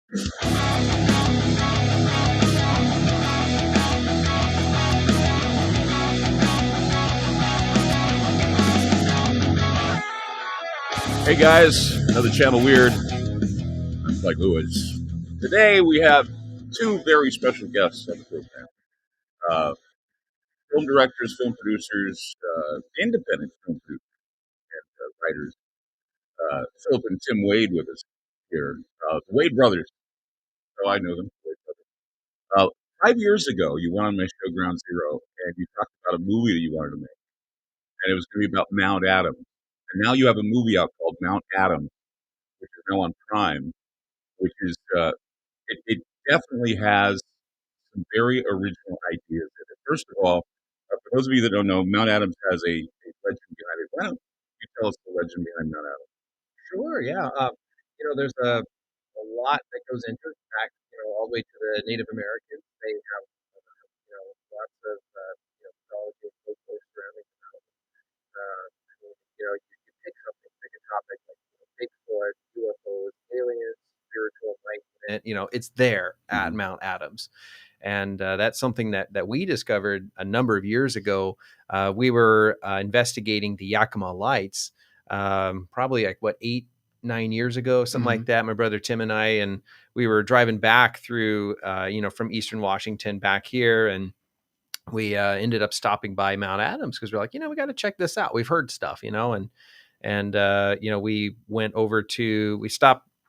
Hey guys, another Channel Weird. I'm Clyde Lewis. Today we have two very special guests on the program. Uh, Film directors, film producers, independent film producers, and writers. Phillip and Tim Wade with us here. The Wade brothers. Oh, I know them. Wade brothers. 5 years ago, you went on my show Ground Zero, and you talked about a movie that you wanted to make, and it was going to be about Mount Adams. And now you have a movie out called Mount Adams, which is now on Prime, which is it definitely has some very original ideas in it. First of all, for those of you that don't know, Mount Adams has a legend behind it. Why don't you tell us the legend behind Mount Adams? Sure, yeah. There's a lot that goes into it. In fact, all the way to the Native Americans, they have, lots of, mythology and folklore surrounding the mountain. You pick something, pick a topic like Bigfoot, UFOs, aliens, spiritual enlightenment. It's there at Mount Adams. And that's something that we discovered a number of years ago. We were investigating the Yakima Lights, probably like 8-9 years ago, something like that. My brother Tim and I, and we were driving back through, from Eastern Washington back here, and we ended up stopping by Mount Adams because we're like, we got to check this out. We've heard stuff, and we went over to,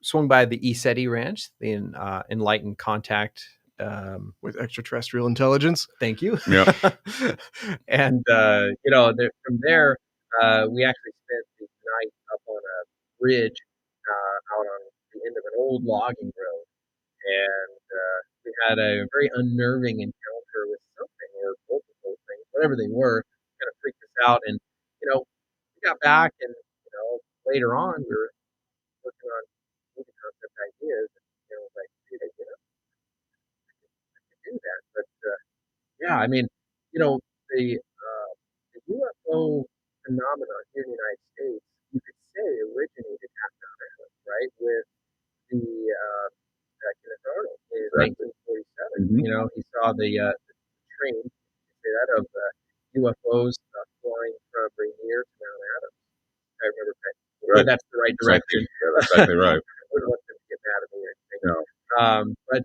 swung by the Isetti Ranch, the Enlightened Contact. With extraterrestrial intelligence. Thank you. Yeah. And, from there, we actually spent the night up on a bridge out on the end of an old logging road. And we had a very unnerving encounter with something, or multiple things, whatever they were, kind of freaked us out. And, we got back, and, later on, we were working on movie concept ideas. And, like, dude, I could do that. But, yeah, I mean, the UFO phenomenon here in the United States, you could say originated at Mount Adams, right? With the Kenneth Arnold in 1947. He saw the train, say that, of UFOs flying from Rainier to Mount Adams. I remember correctly. Right. That's the right direction. That's exactly right. I wouldn't want them to get mad at me or anything. No. But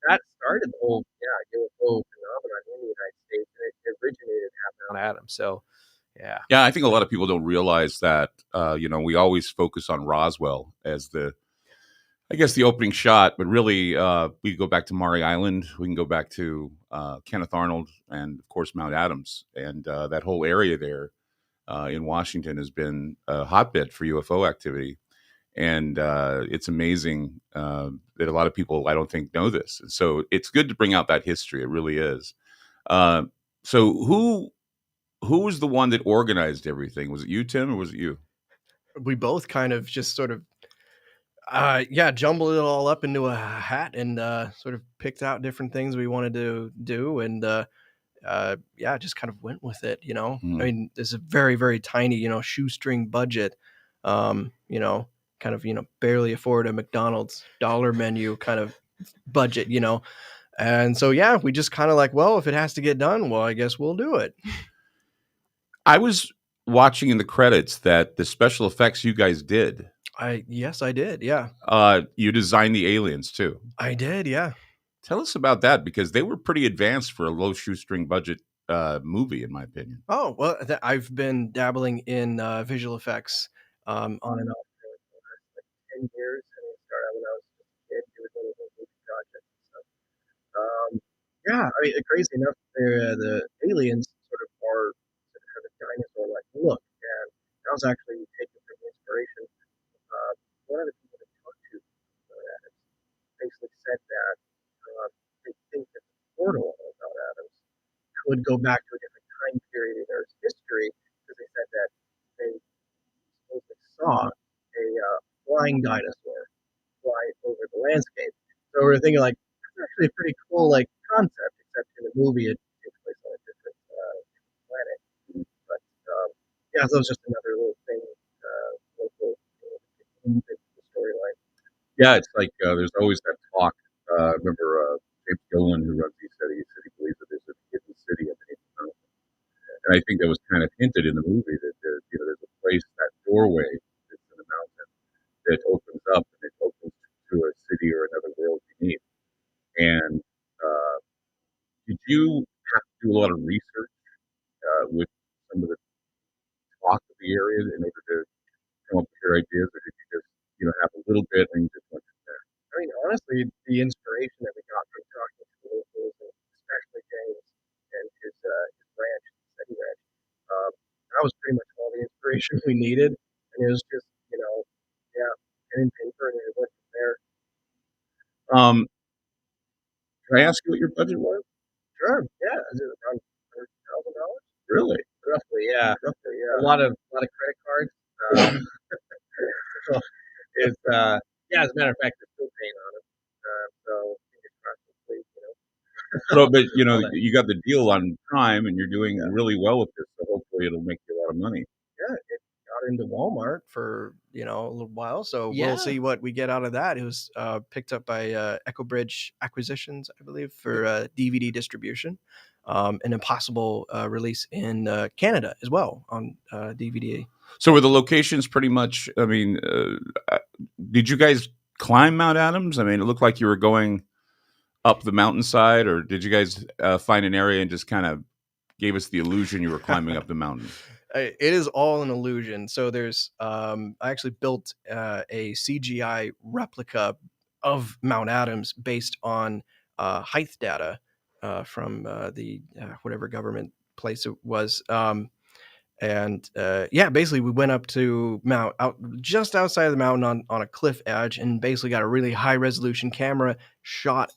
that started the whole UFO phenomenon in the United States, and it originated at Mount Adams. So, yeah. Yeah, I think a lot of people don't realize that. We always focus on Roswell as the opening shot, but really, we go back to Maury Island. We can go back to Kenneth Arnold, and of course Mount Adams, and that whole area there in Washington has been a hotbed for UFO activity. And it's amazing that a lot of people, I don't think, know this. And so it's good to bring out that history. It really is. So who was the one that organized everything? Was it you, Tim, or was it you? We both kind of just sort of, jumbled it all up into a hat and sort of picked out different things we wanted to do. And just kind of went with it, I mean, there's a very, very tiny, shoestring budget, kind of, barely afford a McDonald's dollar menu kind of budget, And so, we just kind of like, well, if it has to get done, well, I guess we'll do it. I was watching in the credits that the special effects you guys did. Yes, I did. Yeah. You designed the aliens too. I did. Yeah. Tell us about that, because they were pretty advanced for a low shoestring budget movie, in my opinion. Oh, well, I've been dabbling in visual effects on and off for like 10 years. I mean, it started out when I was a kid, doing little movie projects and stuff. I mean, crazy enough, the aliens sort of are kind of dinosaur-like look, and that was actually taken from inspiration. One of the people that talked to Adams basically said that they think that the portal of Mount Adams could go back to a different time period in Earth's history, because they said that they supposedly saw a flying dinosaur fly over the landscape. So we're thinking, like, that's actually a pretty cool concept, except in the movie it takes place on a different planet. But so it's just another little thing, local thing the storyline. Yeah, it's like there's always that I think that was kind of hinted in the movie that there's a place, that doorway that's in the mountain that opens up and it opens to a city or another world beneath. And uh, did you have to do a lot of research with some of the talk of the area in order to come up with your ideas, or did you just have a little bit and you just went from there? I mean, honestly, the inspiration that we got from talking to the locals, and especially James and his ranch, City Ranch, that was pretty much all the inspiration we needed. And it was just, yeah, pen and paper, and it went from there. Um, can I ask you what your budget was? Sure, yeah, is it around $100,000? Really? Roughly, yeah. Roughly, yeah. A lot of credit cards. So it's yeah. As a matter of fact, they're still paying on it. So fingers crossed, hopefully, So, but all that. you got the deal on time, and you're doing really well with this. So hopefully, it'll make you a lot of money. Yeah, it got into Walmart for a little while, so Yeah. we'll see what we get out of that. It was picked up by Echo Bridge Acquisitions, I believe, for DVD distribution, and a possible release in Canada as well on DVD. So were the locations pretty much? I mean, did you guys climb Mount Adams? I mean, it looked like you were going up the mountainside, or did you guys find an area and just kind of gave us the illusion you were climbing up the mountain? It is all an illusion. So there's, I actually built a CGI replica of Mount Adams based on height data from the whatever government place it was. And yeah, basically we went up to just outside of the mountain on a cliff edge, and basically got a really high resolution camera, shot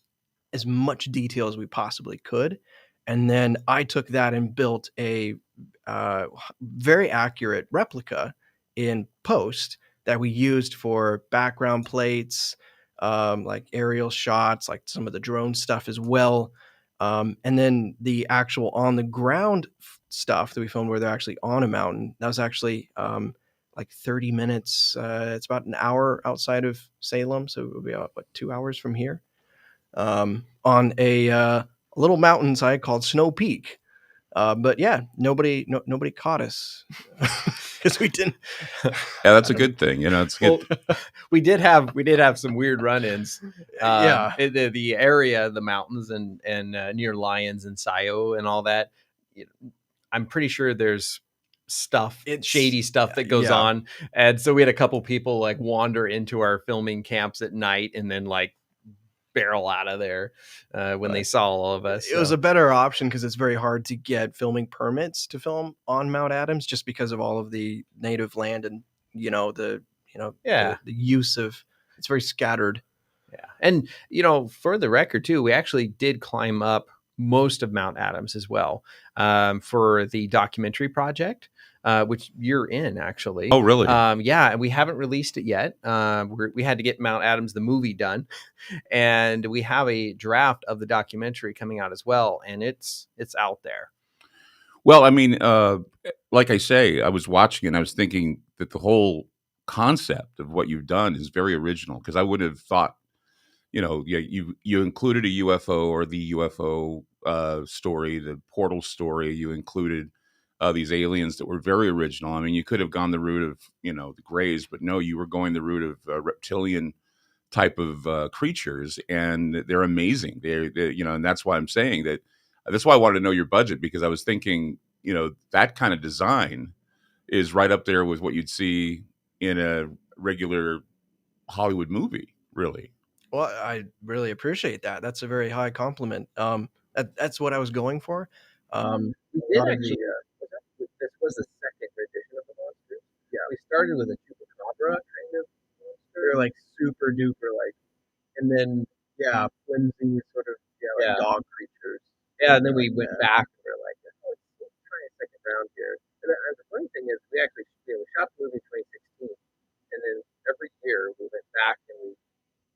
as much detail as we possibly could. And then I took that and built a very accurate replica in post that we used for background plates, like aerial shots, like some of the drone stuff as well. And then the actual on the ground stuff that we filmed where they're actually on a mountain, that was actually like 30 minutes. It's about an hour outside of Salem. So it would be about 2 hours from here, on a little mountainside called Snow Peak. But yeah, nobody caught us because we didn't. Yeah, that's a good thing. It's good. Well, we did have some weird run-ins. Yeah. The area, the mountains, and near Lyons and Scio and all that. I'm pretty sure there's shady stuff that goes on, and so we had a couple people like wander into our filming camps at night and then like barrel out of there when they saw all of us. It was a better option because it's very hard to get filming permits to film on Mount Adams just because of all of the native land and the use of it's very scattered. Yeah. And for the record too, we actually did climb up most of Mount Adams as well for the documentary project, which you're in actually. Oh, really? Yeah, and we haven't released it yet. We had to get Mount Adams the movie done, and we have a draft of the documentary coming out as well, and it's out there. Well, I mean, like I say, I was watching and I was thinking that the whole concept of what you've done is very original, because I would have thought, you included a UFO or the UFO story, the portal story. You included these aliens that were very original. I mean, you could have gone the route of the Greys, but no, you were going the route of reptilian type of creatures, and they're amazing. They're and that's why I'm saying that. That's why I wanted to know your budget, because I was thinking, that kind of design is right up there with what you'd see in a regular Hollywood movie, really. Well, I really appreciate that. That's a very high compliment. That's what I was going for. We did actually. This was the second edition of the monsters. Yeah, we started with a chupacabra kind of monster. They're like super duper and then flimsy sort of dog creatures. Yeah, and then we went back and we're like, oh, let's try a second round here. And the funny thing is, we actually we shot the movie in 2016, and then every year we went back and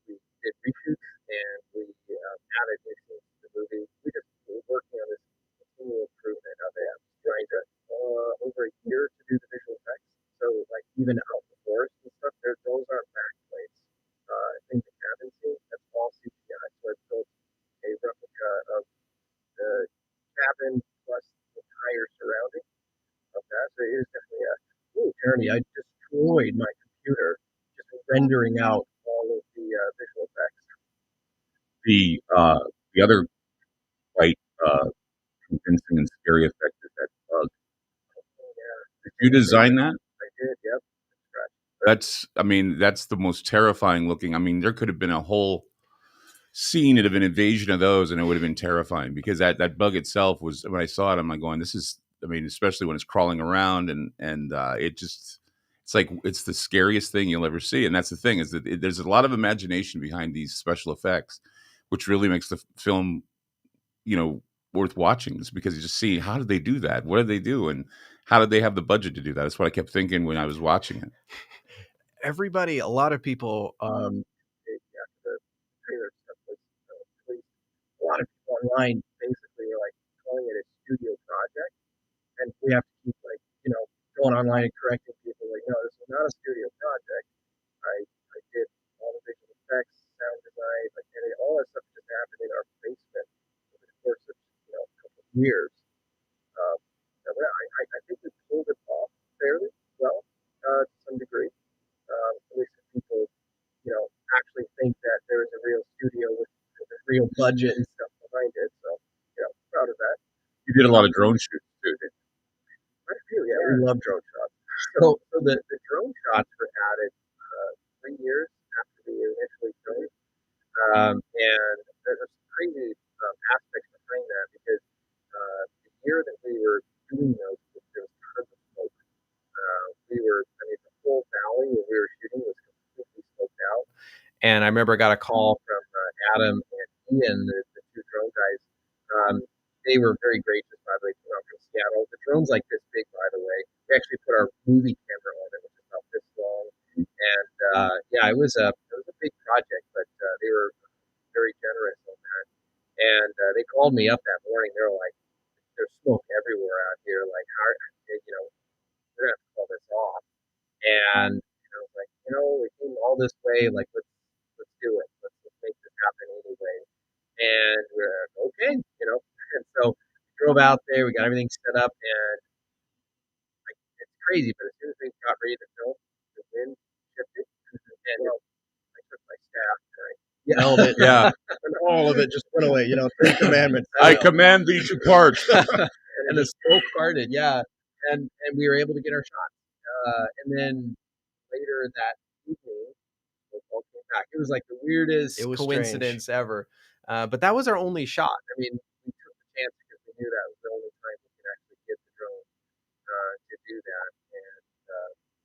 we did reshoots and we added new scenes to the movie. We were working on this continual improvement of it. Trying to over a year to do the visual effects. So like even out in the forest and stuff, those aren't backplates. In the cabin scene, that's all CGI. So I built a replica of the cabin plus the entire surrounding. journey. I destroyed my computer just rendering out all of the visual effects. The other quite convincing and scary effect is that bug. Did you design that? I did, yep. That's the most terrifying looking. I mean, there could have been a whole scene of an invasion of those, and it would have been terrifying because that bug itself was. When I saw it, I'm like going, "This is." I mean, especially when it's crawling around and it's like it's the scariest thing you'll ever see. And that's the thing is that there's a lot of imagination behind these special effects, which really makes the film, worth watching. Just because you just see how did they do that? What did they do? And how did they have the budget to do that? That's what I kept thinking when I was watching it. A lot of people, the trailer stuff was released. A lot of people online basically are like calling it a studio project, and we have to keep going online and correcting people like, no, this is not a studio project. I did all the visual effects, sound design, all that stuff just happened in our basement over the course of a couple of years. I think we pulled it off fairly well to some degree. At least people actually think that there is a real studio with a real budget and stuff behind it. So, proud of that. You did a lot of drone shoots too, didn't you? Quite a few, yeah. We love drone shots. So the drone shots were added 3 years after we initially filmed. And there's some crazy aspects behind that because the year that we were doing those, there was tons of smoke. The whole valley where we were shooting was completely smoked out. And I remember I got a call from Adam and Ian, the two drone guys. They were very gracious, by the way, came out from Seattle. The drone's like this big, by the way. We actually put our movie camera on it, which is about this long. And it was a big project, but they were very generous on that. And they called me up that morning. They were like, "There's smoke everywhere out here. Like, how, we're gonna have to call this off." And I was like, we came all this way. Like, let's do it. Let's make this happen anyway. And we're like, okay, And so we drove out there. We got everything set up, and it's crazy. But as soon as we got ready to film, the wind shifted, and I took my staff and I yelled it. Yeah. And all of it just went away. 3 commandments. I command thee to part. And the smoke parted. Yeah. And we were able to get our shots. And then later that evening, it all came back. It was like the weirdest coincidence ever. But that was our only shot. I mean, we took the chance because we knew that was the only time we could actually get the drone to do that. And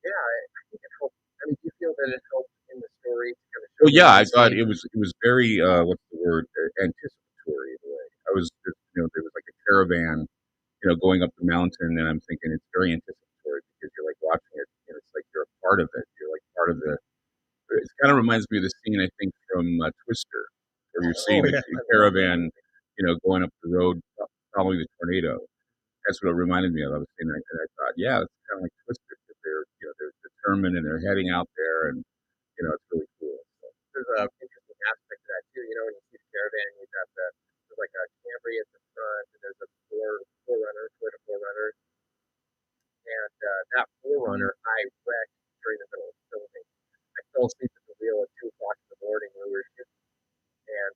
I think it helped. I mean, do you feel that it helped in the story to kind of show? Well, yeah, I thought it was very what's the word, anticipatory in a way. I was there was like a caravan going up the mountain, and I'm thinking it's very anticipatory because you're like watching it. It's like you're a part of it. You're like part of the. It kind of reminds me of the scene I think from Twister, where you're seeing the caravan, going up the road following the tornado. That's what it reminded me of. I was saying, and I thought, yeah, it's kind of like Twister. They're determined and they're heading out there, and it's really cool. So there's an interesting aspect to that too. When you see the caravan, you've got there's like a Camry at the front, and there's a Toyota 4Runner, and that 4Runner I wrecked during the middle of filming. I fell asleep at the wheel at 2:00 in the morning when we were shooting, and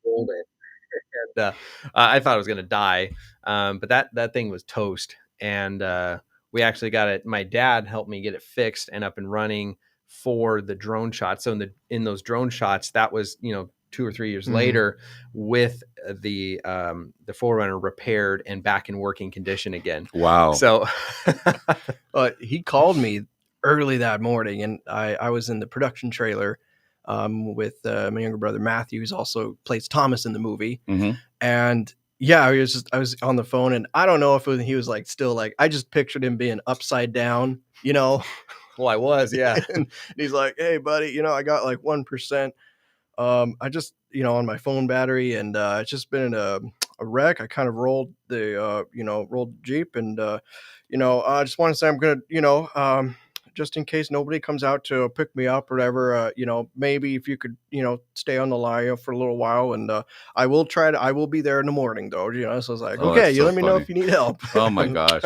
rolled it. And I thought I was gonna die, but that thing was toast, and we actually got it. My dad helped me get it fixed and up and running for the drone shots. So in those drone shots, that was 2 or 3 years later, with the 4Runner repaired and back in working condition again. Wow! So he called me early that morning, and I was in the production trailer with my younger brother Matthew, who's also plays Thomas in the movie. Mm-hmm. And yeah, I was on the phone, and I don't know if he was like still like, I just pictured him being upside down, Well, I was, yeah. And he's like, "Hey, buddy, I got like 1%. I just, on my phone battery, and it's just been in a wreck. I kind of rolled the, rolled the Jeep, and I just want to say I'm gonna, just in case nobody comes out to pick me up or whatever, maybe if you could, stay on the line for a little while, and I will be there in the morning though, So I was like, okay, you let me know if you need help." Oh my gosh.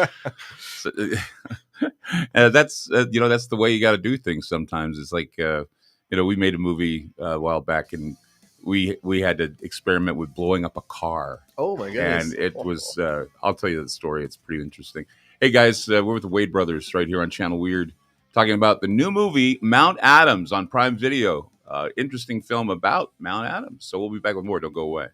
That's that's the way you got to do things. Sometimes it's like we made a movie a while back, and we had to experiment with blowing up a car. Oh my goodness! And it was I'll tell you the story. It's pretty interesting. Hey guys, we're with the Wade brothers right here on Channel Weird, talking about the new movie Mount Adams on Prime Video. Interesting film about Mount Adams. So we'll be back with more. Don't go away.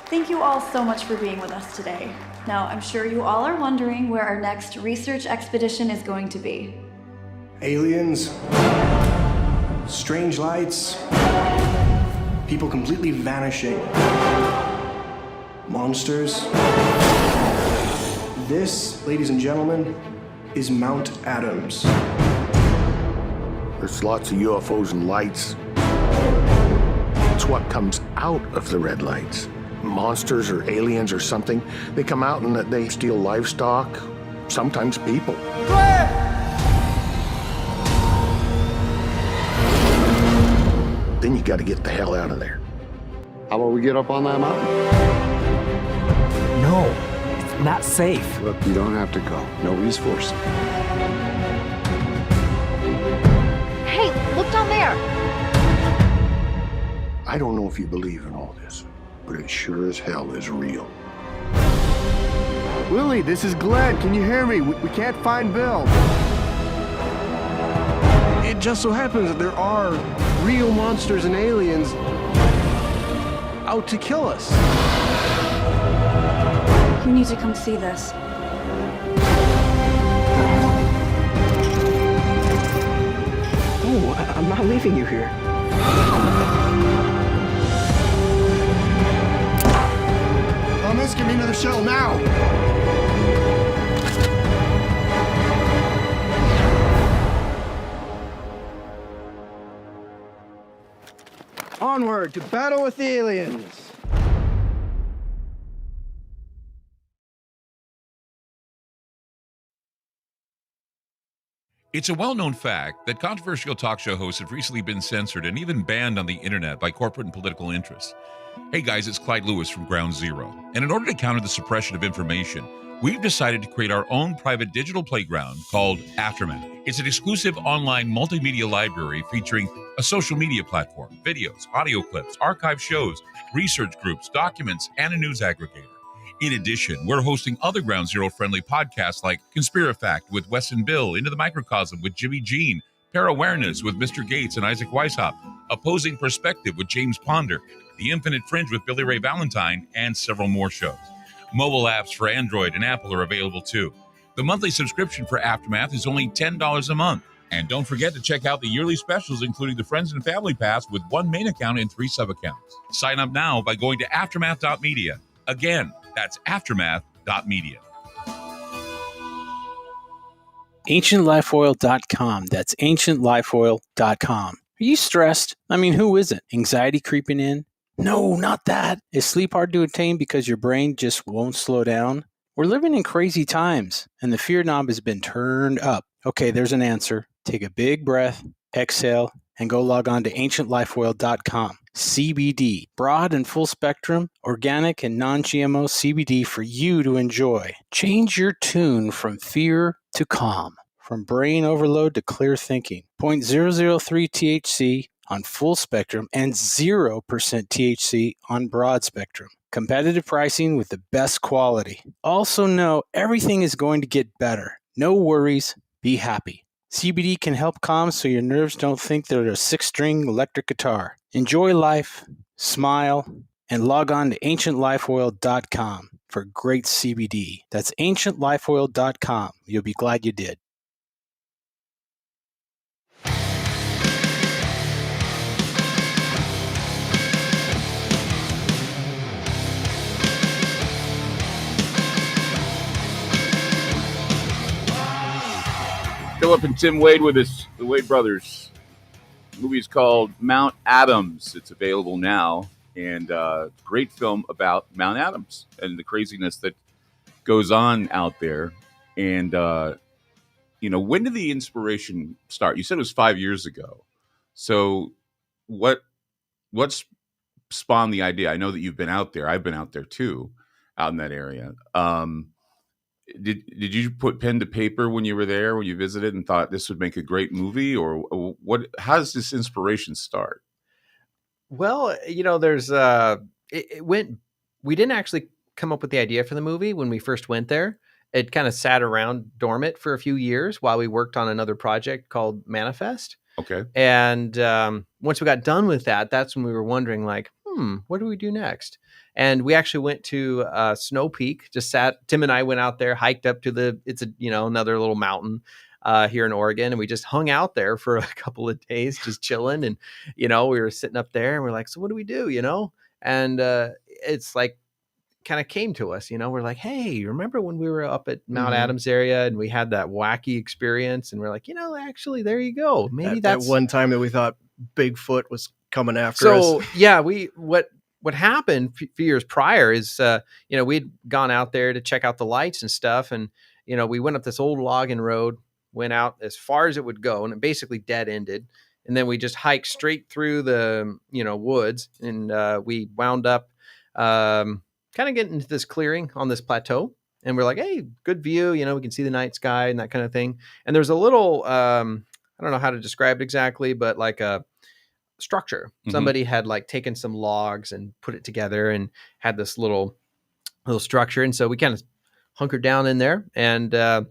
Thank you all so much for being with us today. Now, I'm sure you all are wondering where our next research expedition is going to be. Aliens, strange lights, people completely vanishing, monsters. This, ladies and gentlemen, is Mount Adams. There's lots of UFOs and lights. It's what comes out of the red lights. Monsters or aliens or something. They come out and they steal livestock, sometimes people. Then you got to get the hell out of there. How about we get up on that mountain? No, it's not safe. Look, you don't have to go. Nobody's forced. Hey, look down there. I don't know if you believe in all this, but it sure as hell is real. Willie, this is Glenn. Can you hear me? We can't find Bill. It just so happens that there are real monsters and aliens out to kill us. You need to come see this. Oh, I'm not leaving you here. Thomas, give me another shell now! Onward to battle with the aliens. It's a well-known fact that controversial talk show hosts have recently been censored and even banned on the internet by corporate and political interests. Hey guys, it's Clyde Lewis from Ground Zero. And in order to counter the suppression of information, we've decided to create our own private digital playground called Aftermath. It's an exclusive online multimedia library featuring a social media platform, videos, audio clips, archive shows, research groups, documents, and a news aggregator. In addition, we're hosting other Ground Zero friendly podcasts like Conspirafact with Wes and Bill, Into the Microcosm with Jimmy Jean, Para-Awareness with Mr. Gates and Isaac Weishaupt, Opposing Perspective with James Ponder, The Infinite Fringe with Billy Ray Valentine, and several more shows. Mobile apps for Android and Apple are available too. The monthly subscription for Aftermath is only $10 a month. And don't forget to check out the yearly specials, including the Friends and Family Pass with one main account and 3 sub-accounts. Sign up now by going to aftermath.media. Again, that's aftermath.media. AncientLifeOil.com. That's AncientLifeOil.com. Are you stressed? I mean, who isn't? Anxiety creeping in? No, not that. Is sleep hard to attain because your brain just won't slow down? We're living in crazy times, and the fear knob has been turned up. Okay, there's an answer. Take a big breath, exhale, and go log on to AncientLifeOil.com. CBD, broad and full spectrum, organic and non-GMO CBD for you to enjoy. Change your tune from fear to calm, from brain overload to clear thinking. 0.003 THC on full spectrum and 0% THC on broad spectrum. Competitive pricing with the best quality. Also know everything is going to get better. No worries, be happy. CBD can help calm so your nerves don't think they're a 6-string electric guitar. Enjoy life, smile, and log on to AncientLifeOil.com for great CBD. That's AncientLifeOil.com. You'll be glad you did. Phillip and Tim Wade with us, the Wade brothers. The movie's called Mount Adams. It's available now, and great film about Mount Adams and the craziness that goes on out there. And when did the inspiration start? You said it was 5 years ago. So what what's spawned the idea? I know that you've been out there. I've been out there too, out in that area. Did you put pen to paper when you were there, when you visited, and thought this would make a great movie, or what? How does this inspiration start? Well, there's it went. We didn't actually come up with the idea for the movie when we first went there. It kind of sat around dormant for a few years while we worked on another project called Manifest. Okay. And once we got done with that, that's when we were wondering, like, what do we do next? And we actually went to Snow Peak. Tim and I went out there, hiked up to it's another little mountain here in Oregon, and we just hung out there for a couple of days, just chilling. And we were sitting up there, and we're like, so what do we do? And it's like, kind of came to us, we're like, hey, remember when we were up at Mount Adams area and we had that wacky experience? And we're like, actually, there you go. Maybe that's that one time that we thought Bigfoot was coming after us. So yeah, what happened a few years prior is, we'd gone out there to check out the lights and stuff. And, we went up this old logging road, went out as far as it would go, and it basically dead ended. And then we just hiked straight through the, woods, and we wound up, kind of getting into this clearing on this plateau, and we're like, hey, good view, we can see the night sky and that kind of thing. And there's a little, I don't know how to describe it exactly, but like a structure. Somebody had like taken some logs and put it together and had this little structure. And so we kind of hunkered down in there and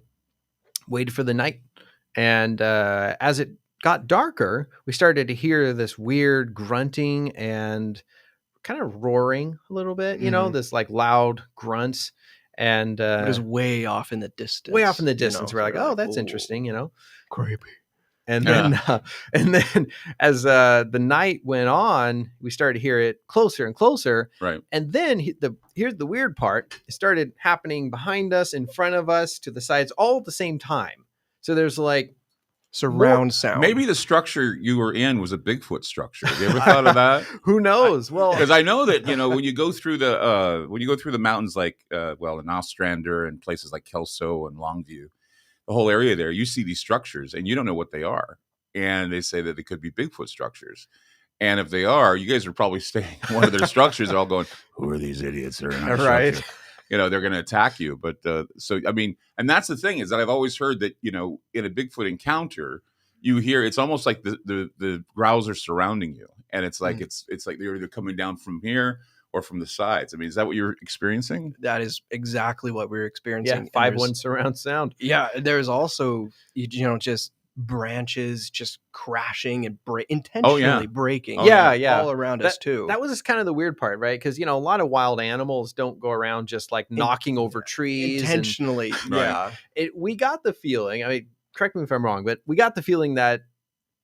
waited for the night. And as it got darker, we started to hear this weird grunting and kind of roaring a little bit, this like loud grunts, and it was way off in the distance. We're like, oh, that's interesting, creepy. And then as the night went on, we started to hear it closer and closer. Right. And then here's the weird part: it started happening behind us, in front of us, to the sides, all at the same time. So there's like surround sound. Maybe the structure you were in was a Bigfoot structure. Have you ever thought of that? Who knows? Well, because I know that when you go through the mountains like in Ostrander and places like Kelso and Longview, the whole area there, you see these structures and you don't know what they are, and they say that they could be Bigfoot structures. And if they are, you guys are probably staying in one of their structures. They're all going, "Who are these idiots that are in our right?" structure?" They're going to attack you. But so, I mean, and that's the thing, is that I've always heard that, in a Bigfoot encounter, you hear, it's almost like the growls are surrounding you. And it's like, it's like they're either coming down from here or from the sides. I mean, is that what you're experiencing? That is exactly what we're experiencing. Yeah, 5.1 surround sound. Yeah. There's also, just branches just crashing and intentionally breaking all around us too. That was kind of the weird part, right? Because a lot of wild animals don't go around just like knocking over trees intentionally. We got the feeling, I mean, correct me if I'm wrong, but we got the feeling that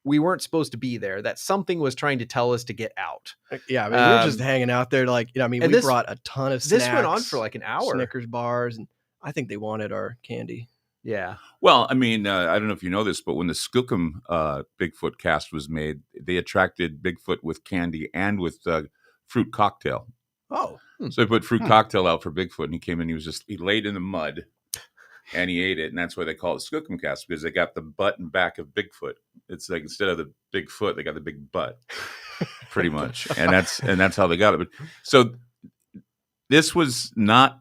we weren't supposed to be there, that something was trying to tell us to get out. Yeah, I mean, we were just hanging out there, like, we brought a ton of snacks. This went on for like an hour. Snickers bars, and I think they wanted our candy. Yeah. Well, I mean, I don't know if you know this, but when the Skookum Bigfoot cast was made, they attracted Bigfoot with candy and with fruit cocktail. Oh. So they put fruit cocktail out for Bigfoot, and he came in, he laid in the mud, and he ate it. And that's why they call it Skookum cast, because they got the butt and back of Bigfoot. It's like, instead of the big foot, they got the big butt, pretty much. And that's how they got it. But so this was not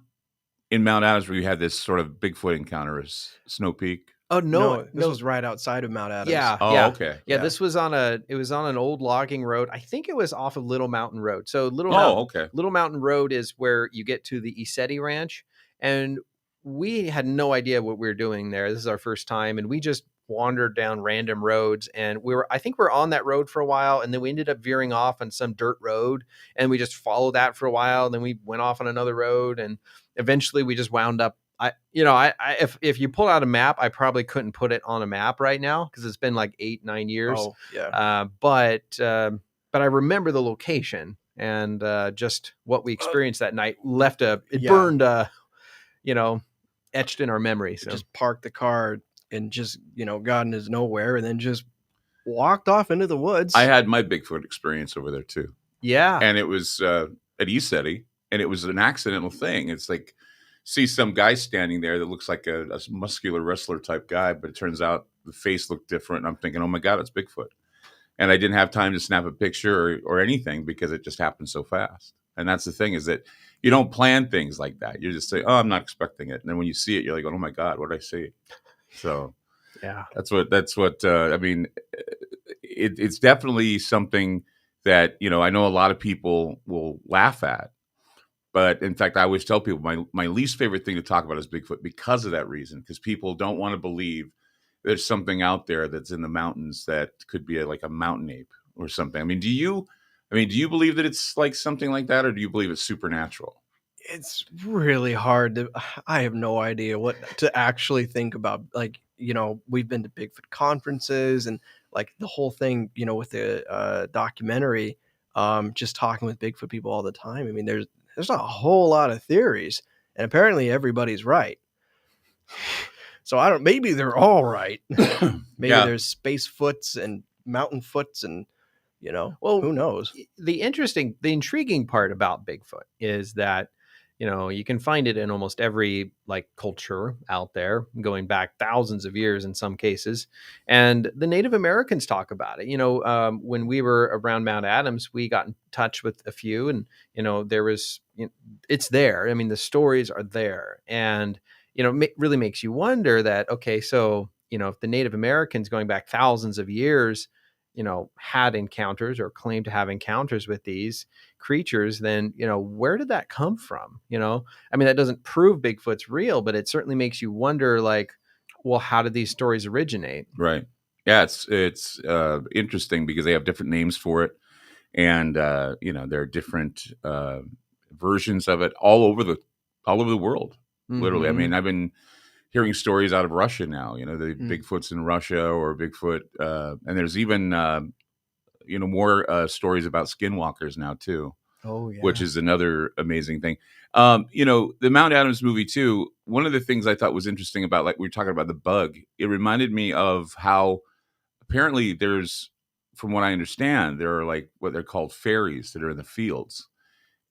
in Mount Adams where you had this sort of Bigfoot encounter, Snow Peak. Oh no, this was right outside of Mount Adams. Yeah. Oh, yeah. okay. Yeah, this was on an old logging road. I think it was off of Little Mountain Road. So Little Mountain Road is where you get to the Isetti Ranch, and we had no idea what we were doing there. This is our first time, and we just wandered down random roads, and I think we were on that road for a while, and then we ended up veering off on some dirt road, and we just followed that for a while, and then we went off on another road, and eventually we just wound up. If you pull out a map, I probably couldn't put it on a map right now because it's been like 8-9 years. Oh, yeah. But I remember the location, and just what we experienced that night burned, etched in our memory. So just parked the car and just, got into nowhere, and then just walked off into the woods. I had my Bigfoot experience over there too. Yeah. And it was at Isetti, and it was an accidental thing. It's like, see some guy standing there that looks like a muscular wrestler type guy, but it turns out the face looked different. And I'm thinking, oh my God, it's Bigfoot. and I didn't have time to snap a picture or anything because it just happened so fast. And that's the thing, is that you don't plan things like that. You just say, "Oh, I'm not expecting it," and then when you see it, you're like, "Oh my God, what did I see?" So Yeah, that's what I mean. It's definitely something that, I know a lot of people will laugh at. But in fact, I always tell people my least favorite thing to talk about is Bigfoot because of that reason, because people don't want to believe there's something out there that's in the mountains that could be like a mountain ape or something. Do you believe that it's like something like that, or do you believe it's supernatural? It's really hard to I have no idea what to actually think about. Like, we've been to Bigfoot conferences and like the whole thing, with the documentary, just talking with Bigfoot people all the time. There's a whole lot of theories, and apparently everybody's right. So I don't, maybe they're all right. Maybe Yeah. there's space foots and mountain foots and Well, who knows? The intriguing part about Bigfoot is that, you can find it in almost every like culture out there, going back thousands of years in some cases. And the Native Americans talk about it. When we were around Mount Adams, we got in touch with a few, and there was, it's there. The stories are there, and really makes you wonder that, okay, so if the Native Americans going back thousands of years had encounters or claimed to have encounters with these creatures, then, where did that come from? That doesn't prove Bigfoot's real, but it certainly makes you wonder, like, well, how did these stories originate? Right. Yeah, it's interesting because they have different names for it, and there are different versions of it all over the world. Literally, Mhm. I've been hearing stories out of Russia now. The Bigfoot's in Russia, or Bigfoot, and there's even more stories about skinwalkers now too. Oh yeah. Which is another amazing thing. The Mount Adams movie too. One of the things I thought was interesting about, like we were talking about the bug, it reminded me of how apparently there's, from what I understand, there are like what they're called fairies that are in the fields,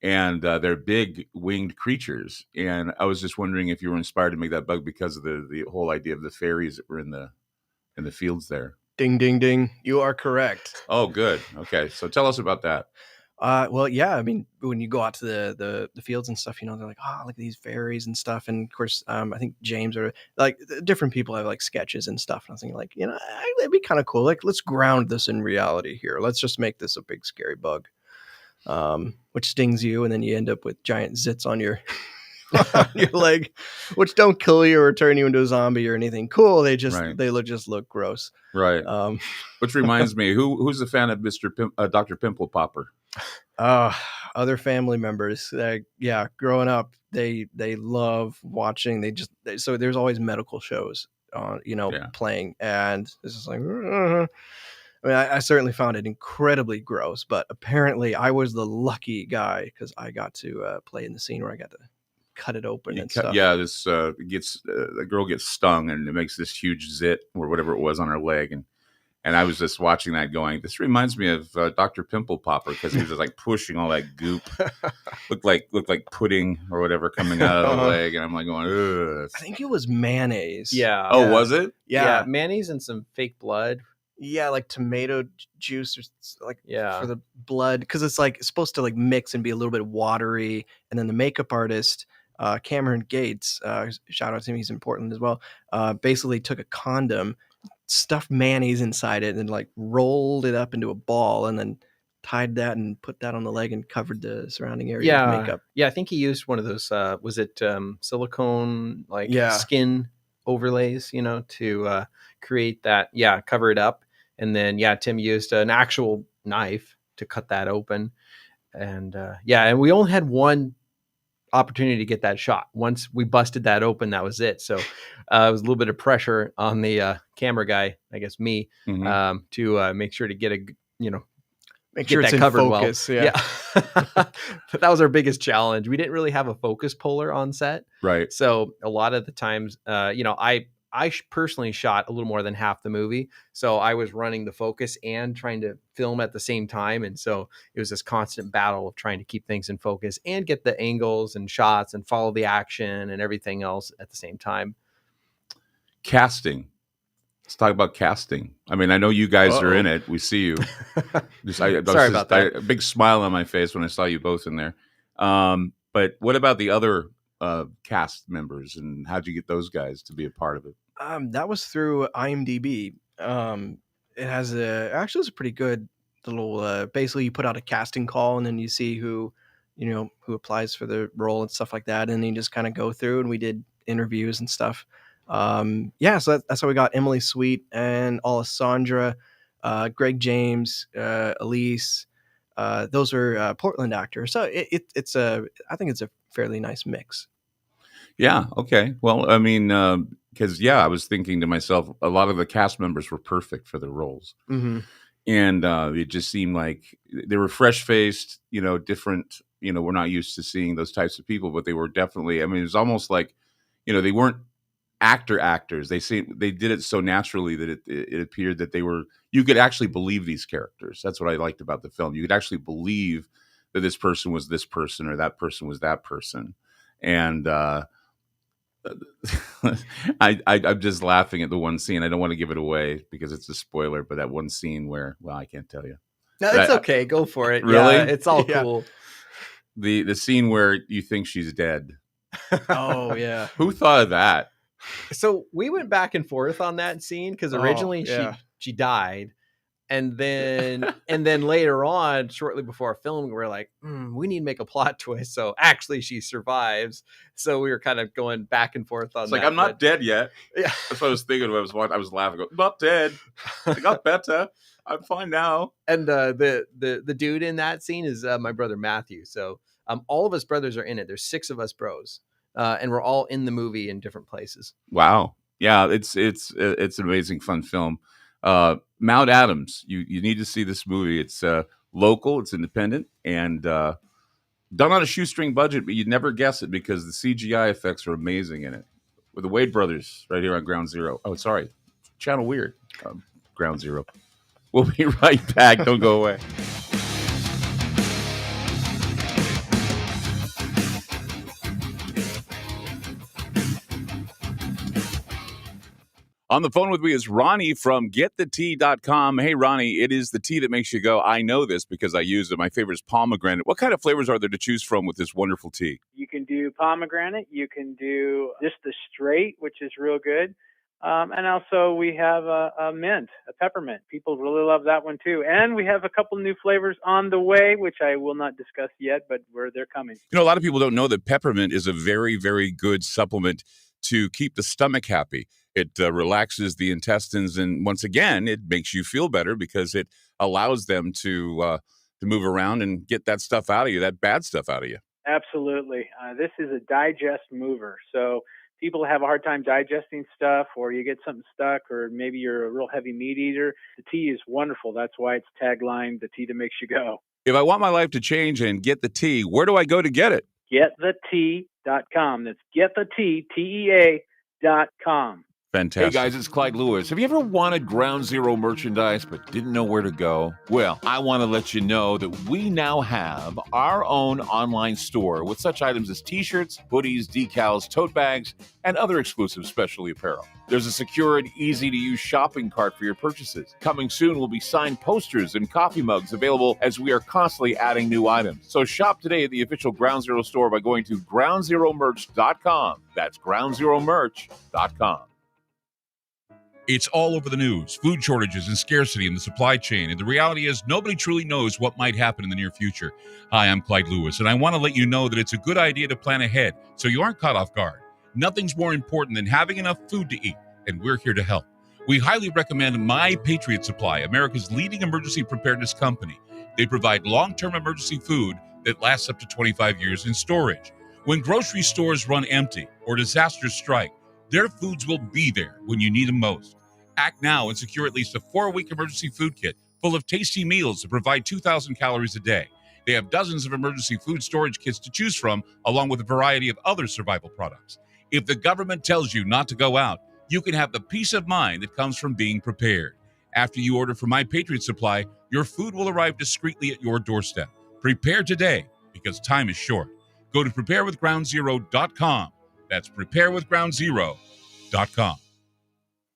and they're big winged creatures. And I was just wondering if you were inspired to make that bug because of the whole idea of the fairies that were in the fields there. Ding, ding, ding. You are correct. Oh, good. Okay, so tell us about that. Well, yeah. When you go out to the fields and stuff, they're like, oh, look at these fairies and stuff. And of course, I think James, or like different people have like sketches and stuff. And I was thinking, like, it'd be kind of cool. Like, let's ground this in reality here. Let's just make this a big scary bug, which stings you, and then you end up with giant zits on your on your leg, which don't kill you or turn you into a zombie or anything cool. They just Right. just look gross. Right. Which reminds me, who's a fan of Dr. Pimple Popper? Other family members. Growing up, they love watching. So there's always medical shows on, playing, and it's just like. I certainly found it incredibly gross, but apparently I was the lucky guy because I got to play in the scene where I got to cut it open and stuff. Yeah, this the girl gets stung and it makes this huge zit or whatever it was on her leg, and I was just watching that going, this reminds me of Dr. Pimple Popper, because he was just like pushing all that goop, looked like pudding or whatever coming out of the leg, and I'm like going, ugh. I think it was mayonnaise. Yeah. Oh, was it? Yeah, mayonnaise and some fake blood. Yeah, like tomato juice or like Yeah. for the blood, because it's like it's supposed to like mix and be a little bit watery. And then the makeup artist, Cameron Gates, shout out to him, he's in Portland as well, basically took a condom, stuffed mayonnaise inside it, and then like rolled it up into a ball, and then tied that and put that on the leg and covered the surrounding area with makeup. Yeah, I think he used one of those, was it silicone like skin overlays, to create that, cover it up. And then, Tim used an actual knife to cut that open. And and we only had one opportunity to get that shot. Once we busted that open, that was it. So it was a little bit of pressure on the camera guy, I guess me, to make sure to get make sure it's in focus. Well. Yeah. But that was our biggest challenge. We didn't really have a focus puller on set. Right. So a lot of the times, I personally shot a little more than half the movie. So I was running the focus and trying to film at the same time. And so it was this constant battle of trying to keep things in focus and get the angles and shots and follow the action and everything else at the same time. Casting. Let's talk about casting. I mean, I know you guys are in it. We see you. Sorry about that. A big smile on my face when I saw you both in there. But what about the other cast members, and how'd you get those guys to be a part of it? That was through IMDb. It has it's a pretty good little. Basically, you put out a casting call, and then you see who applies for the role and stuff like that, and then you just kind of go through. And we did interviews and stuff. So that's how we got Emily Sweet and Alessandra, Greg James, Elise. Those are Portland actors. So I think it's a fairly nice mix. Yeah. Okay. Well, I mean, because I was thinking to myself, a lot of the cast members were perfect for their roles, and it just seemed like they were fresh faced, different. We're not used to seeing those types of people, but they were definitely. I mean, it was almost like, they weren't actors. They did it so naturally that it appeared that you could actually believe these characters. That's what I liked about the film. You could actually believe that this person was this person or that person was that person, and. I'm just laughing at the one scene. I don't want to give it away because it's a spoiler, but that one scene where, I can't tell you. No, it's okay. Go for it. Really? Yeah, it's all cool. The scene where you think she's dead. Oh yeah. Who thought of that? So we went back and forth on that scene because originally she died. And then later on, shortly before filming, we were like, we need to make a plot twist. So actually she survives. So we were kind of going back and forth on it's that. Like, I'm not dead yet. Yeah. That's what I was thinking when I was watching. I was laughing. I'm not dead. I got better. I'm fine now. And the dude in that scene is my brother Matthew. So all of us brothers are in it. There's 6 of us bros. And we're all in the movie in different places. Wow. Yeah, it's an amazing, fun film. Mount Adams, you need to see this movie. It's local, it's independent, and done on a shoestring budget, but you'd never guess it because the CGI effects are amazing in it. With the Wade brothers right here on Ground Zero. Oh, sorry, Channel Weird, Ground Zero. We'll be right back. Don't go away. On the phone with me is Ronnie from GetTheTea.com. Hey, Ronnie, it is the tea that makes you go, I know this because I use it. My favorite is pomegranate. What kind of flavors are there to choose from with this wonderful tea? You can do pomegranate. You can do just the straight, which is real good. And also we have a mint, a peppermint. People really love that one too. And we have a couple new flavors on the way, which I will not discuss yet, but they're coming. A lot of people don't know that peppermint is a very, very good supplement to keep the stomach happy. It relaxes the intestines, and once again, it makes you feel better because it allows them to move around and get that stuff out of you, that bad stuff out of you. Absolutely. This is a digest mover. So people have a hard time digesting stuff, or you get something stuck, or maybe you're a real heavy meat eater. The tea is wonderful. That's why it's tagline, the tea that makes you go. If I want my life to change and get the tea, where do I go to get it? GetTheTea.com. That's GetTheTea, TEA.com. Fantastic. Hey guys, it's Clyde Lewis. Have you ever wanted Ground Zero merchandise but didn't know where to go? Well, I want to let you know that we now have our own online store with such items as t-shirts, hoodies, decals, tote bags, and other exclusive specialty apparel. There's a secure and easy-to-use shopping cart for your purchases. Coming soon will be signed posters and coffee mugs available as we are constantly adding new items. So shop today at the official Ground Zero store by going to groundzeromerch.com. That's groundzeromerch.com. It's all over the news, food shortages and scarcity in the supply chain. And the reality is nobody truly knows what might happen in the near future. Hi, I'm Clyde Lewis, and I want to let you know that it's a good idea to plan ahead so you aren't caught off guard. Nothing's more important than having enough food to eat, and we're here to help. We highly recommend My Patriot Supply, America's leading emergency preparedness company. They provide long-term emergency food that lasts up to 25 years in storage. When grocery stores run empty or disasters strike, their foods will be there when you need them most. Act now and secure at least a 4-week emergency food kit full of tasty meals that provide 2,000 calories a day. They have dozens of emergency food storage kits to choose from, along with a variety of other survival products. If the government tells you not to go out, you can have the peace of mind that comes from being prepared. After you order from My Patriot Supply, your food will arrive discreetly at your doorstep. Prepare today, because time is short. Go to preparewithgroundzero.com. That's preparewithgroundzero.com.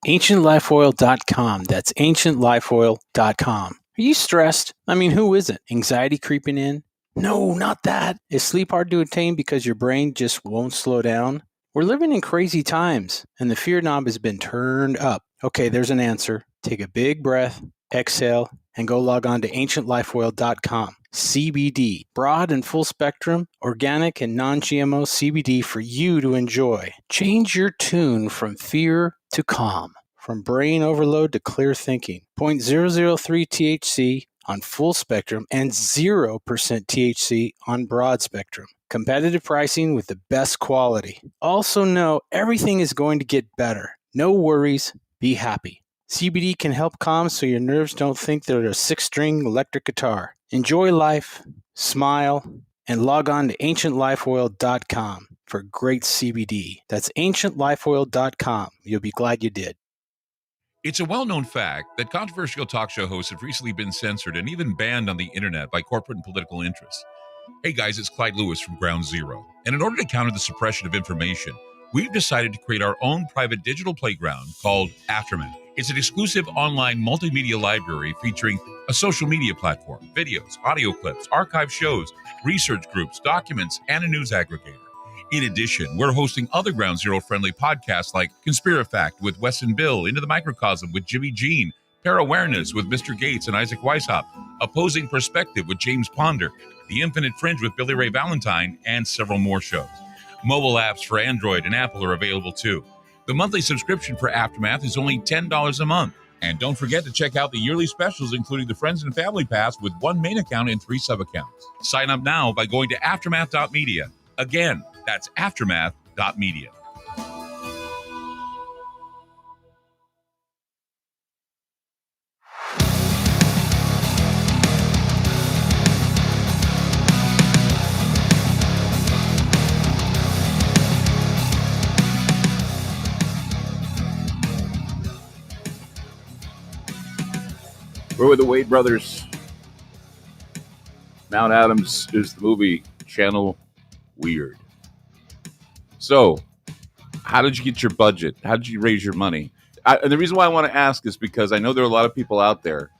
AncientLifeOil.com. That's AncientLifeOil.com. Are you stressed? I mean, who isn't? Anxiety creeping in? No, not that. Is sleep hard to attain because your brain just won't slow down? We're living in crazy times, and the fear knob has been turned up. Okay, there's an answer. Take a big breath, exhale, and go log on to AncientLifeOil.com. CBD, broad and full spectrum, organic and non-GMO CBD for you to enjoy. Change your tune from fear to calm, from brain overload to clear thinking. 0.003 THC on full spectrum and 0% THC on broad spectrum. Competitive pricing with the best quality. Also know everything is going to get better. No worries, be happy. CBD can help calm so your nerves don't think they're a 6-string electric guitar. Enjoy life, smile, and log on to AncientLifeOil.com for great CBD. That's AncientLifeOil.com. You'll be glad you did. It's a well-known fact that controversial talk show hosts have recently been censored and even banned on the internet by corporate and political interests. Hey guys, it's Clyde Lewis from Ground Zero. And in order to counter the suppression of information, we've decided to create our own private digital playground called Aftermath. It's an exclusive online multimedia library featuring a social media platform, videos, audio clips, archive shows, research groups, documents, and a news aggregator. In addition, we're hosting other Ground Zero friendly podcasts like Conspirafact with Wes and Bill, Into the Microcosm with Jimmy Jean, Pair Awareness with Mr. Gates and Isaac Weishaupt, Opposing Perspective with James Ponder, The Infinite Fringe with Billy Ray Valentine, and several more shows. Mobile apps for Android and Apple are available too. The monthly subscription for Aftermath is only $10 a month. And don't forget to check out the yearly specials, including the Friends and Family Pass with 1 main account and 3 sub-accounts. Sign up now by going to aftermath.media. Again, that's aftermath.media. We're with the Wade brothers. Mount Adams is the movie. Channel Weird. So, how did you get your budget? How did you raise your money? And the reason why I want to ask is because I know there are a lot of people out there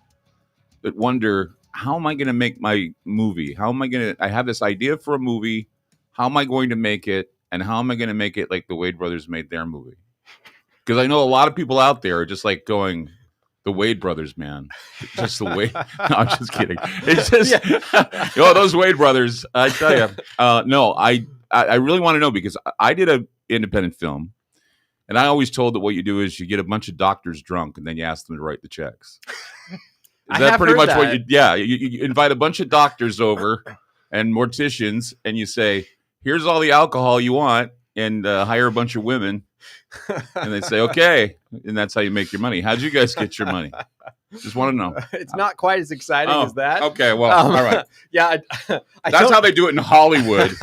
that wonder, how am I going to make my movie? I have this idea for a movie. How am I going to make it? And how am I going to make it like the Wade brothers made their movie? Because I know a lot of people out there are just like going, the Wade brothers, man. Just the Wade. No, I'm just kidding. It's just, those Wade brothers, I tell you. No, I really want to know, because I did an independent film, and I always told that what you do is you get a bunch of doctors drunk and then you ask them to write the checks. Is that pretty much what you? Yeah, you invite a bunch of doctors over and morticians, and you say, "Here's all the alcohol you want," and hire a bunch of women, and they say, "Okay," and that's how you make your money. How'd you guys get your money? Just want to know. It's not quite as exciting as that. Okay, well, all right. Yeah, that's how they do it in Hollywood.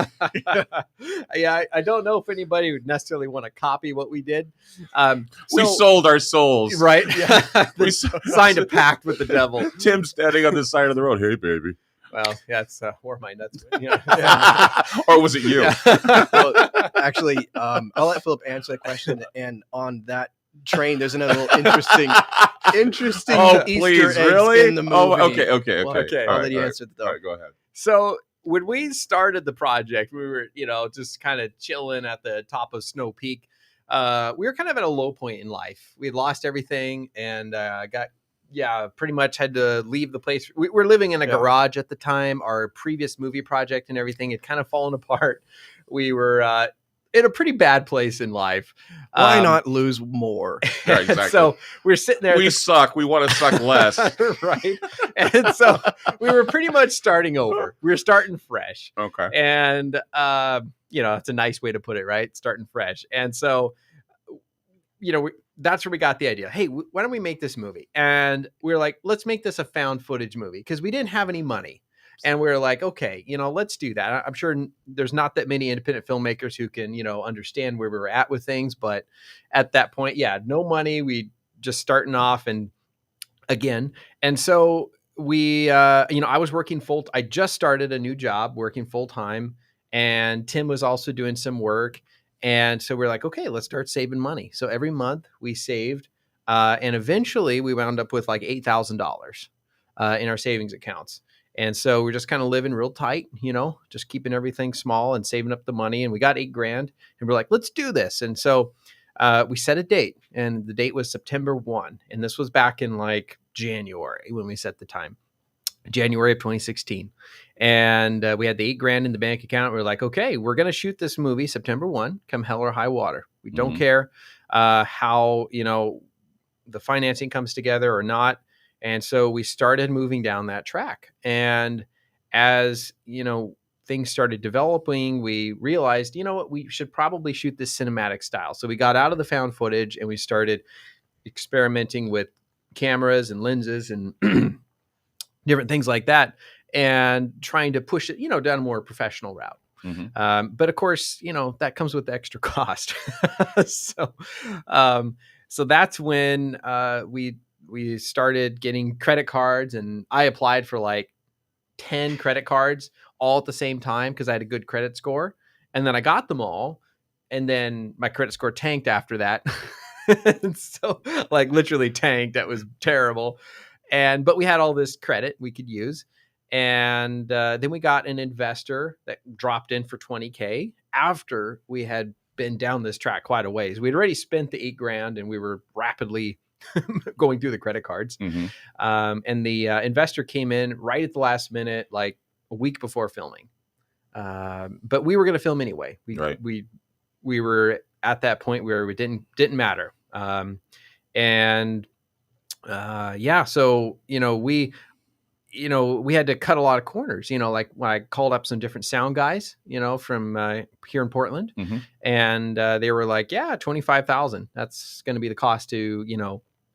Yeah, I don't know if anybody would necessarily want to copy what we did. We sold our souls, right? Yeah, we signed a pact with the devil. Tim standing on the side of the road. Hey, baby. Well, yeah, it's where my nuts went. Yeah. Or was it you? Yeah. Well, actually, I'll let Phillip answer that question. And on that train, there's another little interesting Easter eggs in the movie. Oh, okay. Well, okay. I'll let you answer that. All right, go ahead. So when we started the project, we were, just kind of chilling at the top of Snow Peak. We were kind of at a low point in life. We had lost everything and pretty much had to leave the place. We were living in a garage at the time. Our previous movie project and everything had kind of fallen apart. We were in a pretty bad place in life. Why not lose more? Yeah, exactly. So we're sitting there. We suck. We want to suck less. Right. And so we were pretty much starting over. We were starting fresh. Okay. And, it's a nice way to put it, right? Starting fresh. And so, that's where we got the idea. Hey, why don't we make this movie? And we were like, let's make this a found footage movie, because we didn't have any money. And we were like, okay, let's do that. I'm sure there's not that many independent filmmakers who can, understand where we were at with things. But at that point, no money. We just starting off and so we, I was working I just started a new job working full time, and Tim was also doing some work. And so we're like, okay, let's start saving money. So every month we saved And eventually we wound up with like $8,000 in our savings accounts. And so we're just kind of living real tight, just keeping everything small and saving up the money. And we got $8,000 and we're like, let's do this. And so we set a date, and the date was September 1. And this was back in like January when we set the time, January of 2016. And we had the $8,000 in the bank account. We're like, okay, we're going to shoot this movie September 1, come hell or high water. We don't care how, the financing comes together or not. And so we started moving down that track. And as, things started developing, we realized, what, we should probably shoot this cinematic style. So we got out of the found footage and we started experimenting with cameras and lenses and different things like that, and trying to push it, down a more professional route. But of course, that comes with extra cost. So that's when we started getting credit cards, and I applied for like 10 credit cards all at the same time because I had a good credit score. And then I got them all. And then my credit score tanked after that. So like literally tanked. That was terrible. But we had all this credit we could use. And then we got an investor that dropped in for $20,000 after we had been down this track quite a ways. We'd already spent the $8,000 and we were rapidly going through the credit cards. And the investor came in right at the last minute, like a week before filming. But we were going to film anyway. We were at that point where it didn't matter. So, we had to cut a lot of corners, like when I called up some different sound guys, from here in Portland, and they were like, yeah, $25,000. That's going to be the cost to,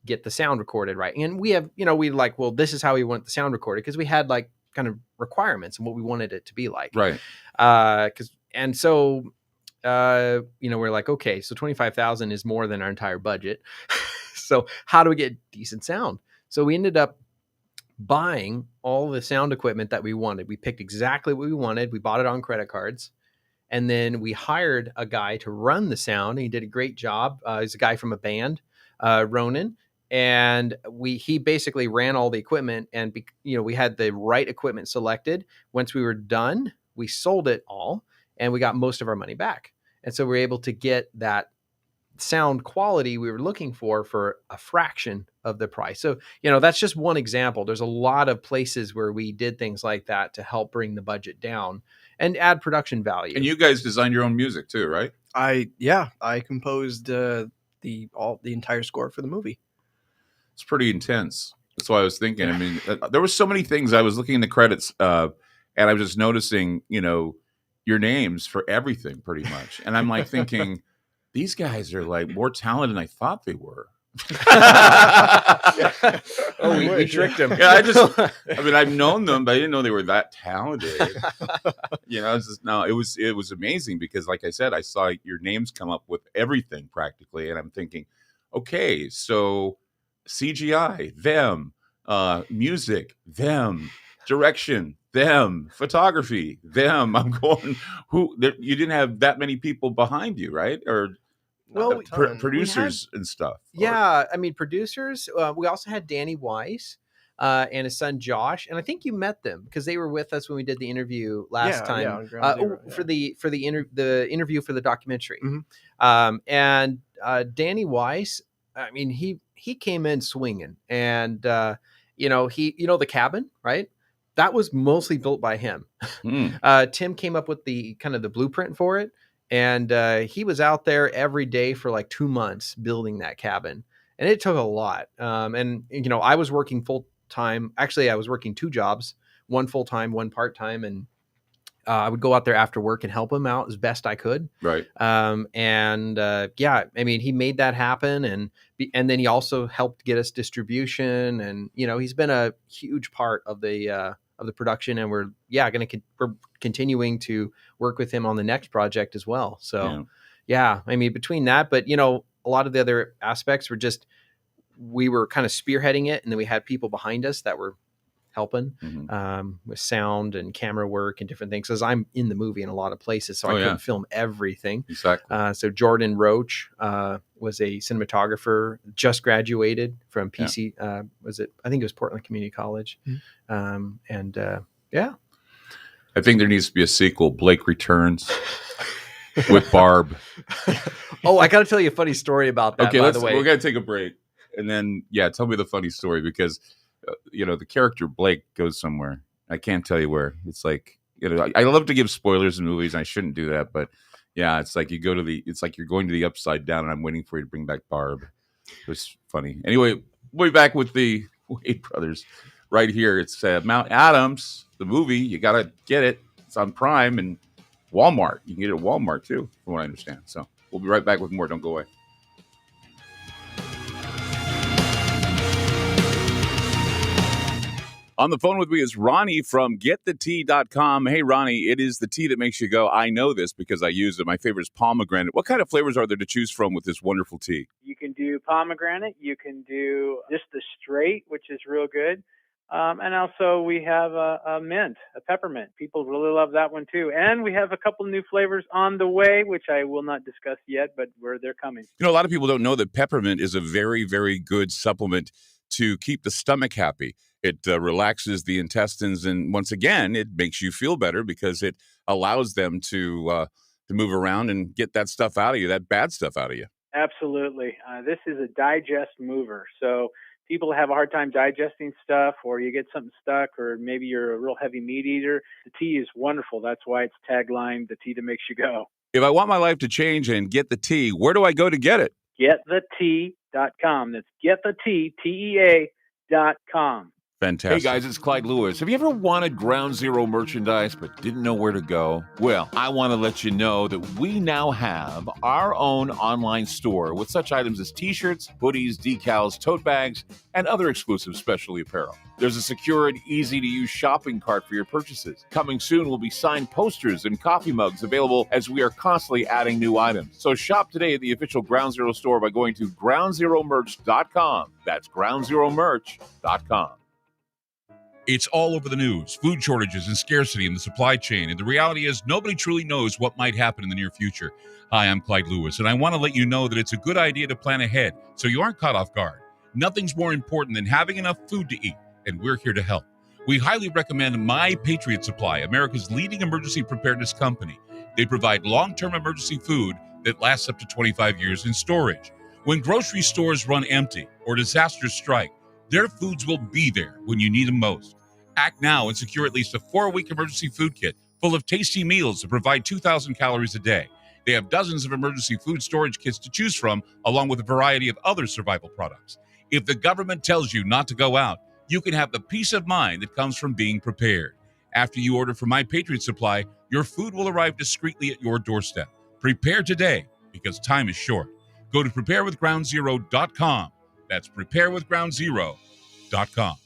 get the sound recorded. Right. And we have, we like, well, this is how we want the sound recorded. Cause we had like kind of requirements and what we wanted it to be like. Right. We're like, okay, so 25,000 is more than our entire budget. So how do we get decent sound? So we ended up buying all the sound equipment that we wanted. We picked exactly what we wanted. We bought it on credit cards. And then we hired a guy to run the sound. He did a great job. He's a guy from a band, Ronan. And he basically ran all the equipment, and we had the right equipment selected. Once we were done, we sold it all and we got most of our money back. And so we were able to get that sound quality we were looking for a fraction of the price. So, that's just one example. There's a lot of places where we did things like that to help bring the budget down and add production value. And you guys designed your own music too, right? I composed the entire score for the movie. It's pretty intense. That's why I was thinking. I mean, there were so many things. I was looking in the credits, and I was just noticing, your names for everything pretty much. And I'm like thinking, these guys are like more talented than I thought they were. We tricked them. Yeah, I've known them, but I didn't know they were that talented. It was amazing because, like I said, I saw your names come up with everything practically, and I'm thinking, okay, so CGI, them, music, them, direction, them, photography, them. I'm going, you didn't have that many people behind you, right? Or producers and stuff. Yeah, producers. We also had Danny Weiss and his son Josh, and I think you met them because they were with us when we did the interview last time for the interview for the documentary. And Danny Weiss, he came in swinging, and the cabin, right? That was mostly built by him. Tim came up with the blueprint for it. And he was out there every day for like 2 months building that cabin. And it took a lot. I was working full time. Actually, I was working 2 jobs, one full time, one part time. And I would go out there after work and help him out as best I could. Right. He made that happen. And then he also helped get us distribution. And, he's been a huge part of the production, and we're continuing to work with him on the next project as well. So between that, but a lot of the other aspects we were kind of spearheading it, and then we had people behind us that were helping with sound and camera work and different things, because I'm in the movie in a lot of places, so I couldn't film everything. Exactly. So Jordan Roach was a cinematographer, just graduated from PC. I think it was Portland Community College. Yeah. I think there needs to be a sequel, Blake Returns, with Barb. Oh, I got to tell you a funny story about that, by the way. We're going to take a break. And then, tell me the funny story, because, the character Blake goes somewhere. I can't tell you where. It's like, I love to give spoilers in movies, and I shouldn't do that. But, it's like it's like you're going to the Upside Down, and I'm waiting for you to bring back Barb. It was funny. Anyway, we'll be back with the Wade brothers right here. It's Mount Adams, the movie. You got to get it. It's on Prime and Walmart. You can get it at Walmart, too, from what I understand. So we'll be right back with more. Don't go away. On the phone with me is Ronnie from GetTheTea.com. Hey, Ronnie, it is the tea that makes you go, I know this because I use it. My favorite is pomegranate. What kind of flavors are there to choose from with this wonderful tea? You can do pomegranate. You can do just the straight, which is real good. And also we have a mint, a peppermint. People really love that one too. And we have a couple new flavors on the way, which I will not discuss yet, but they're coming. A lot of people don't know that peppermint is a very, very good supplement to keep the stomach happy. It relaxes the intestines, and once again, it makes you feel better because it allows them to move around and get that stuff out of you, that bad stuff out of you. Absolutely. This is a digest mover. So people have a hard time digesting stuff, or you get something stuck, or maybe you're a real heavy meat eater. The tea is wonderful. That's why it's taglined, the tea that makes you go. If I want my life to change and get the tea, where do I go to get it? GetTheTea.com. That's GetTheTea, TEA.com. Fantastic. Hey guys, it's Clyde Lewis. Have you ever wanted Ground Zero merchandise but didn't know where to go? Well, I want to let you know that we now have our own online store with such items as t-shirts, hoodies, decals, tote bags, and other exclusive specialty apparel. There's a secure and easy-to-use shopping cart for your purchases. Coming soon will be signed posters and coffee mugs available as we are constantly adding new items. So shop today at the official Ground Zero store by going to groundzeromerch.com. That's groundzeromerch.com. It's all over the news, food shortages and scarcity in the supply chain. And the reality is nobody truly knows what might happen in the near future. Hi, I'm Clyde Lewis, and I want to let you know that it's a good idea to plan ahead so you aren't caught off guard. Nothing's more important than having enough food to eat, and we're here to help. We highly recommend My Patriot Supply, America's leading emergency preparedness company. They provide long-term emergency food that lasts up to 25 years in storage. When grocery stores run empty or disasters strike, their foods will be there when you need them most. Act now and secure at least a 4-week emergency food kit full of tasty meals that provide 2,000 calories a day. They have dozens of emergency food storage kits to choose from, along with a variety of other survival products. If the government tells you not to go out, you can have the peace of mind that comes from being prepared. After you order from My Patriot Supply, your food will arrive discreetly at your doorstep. Prepare today, because time is short. Go to preparewithgroundzero.com. That's preparewithgroundzero.com.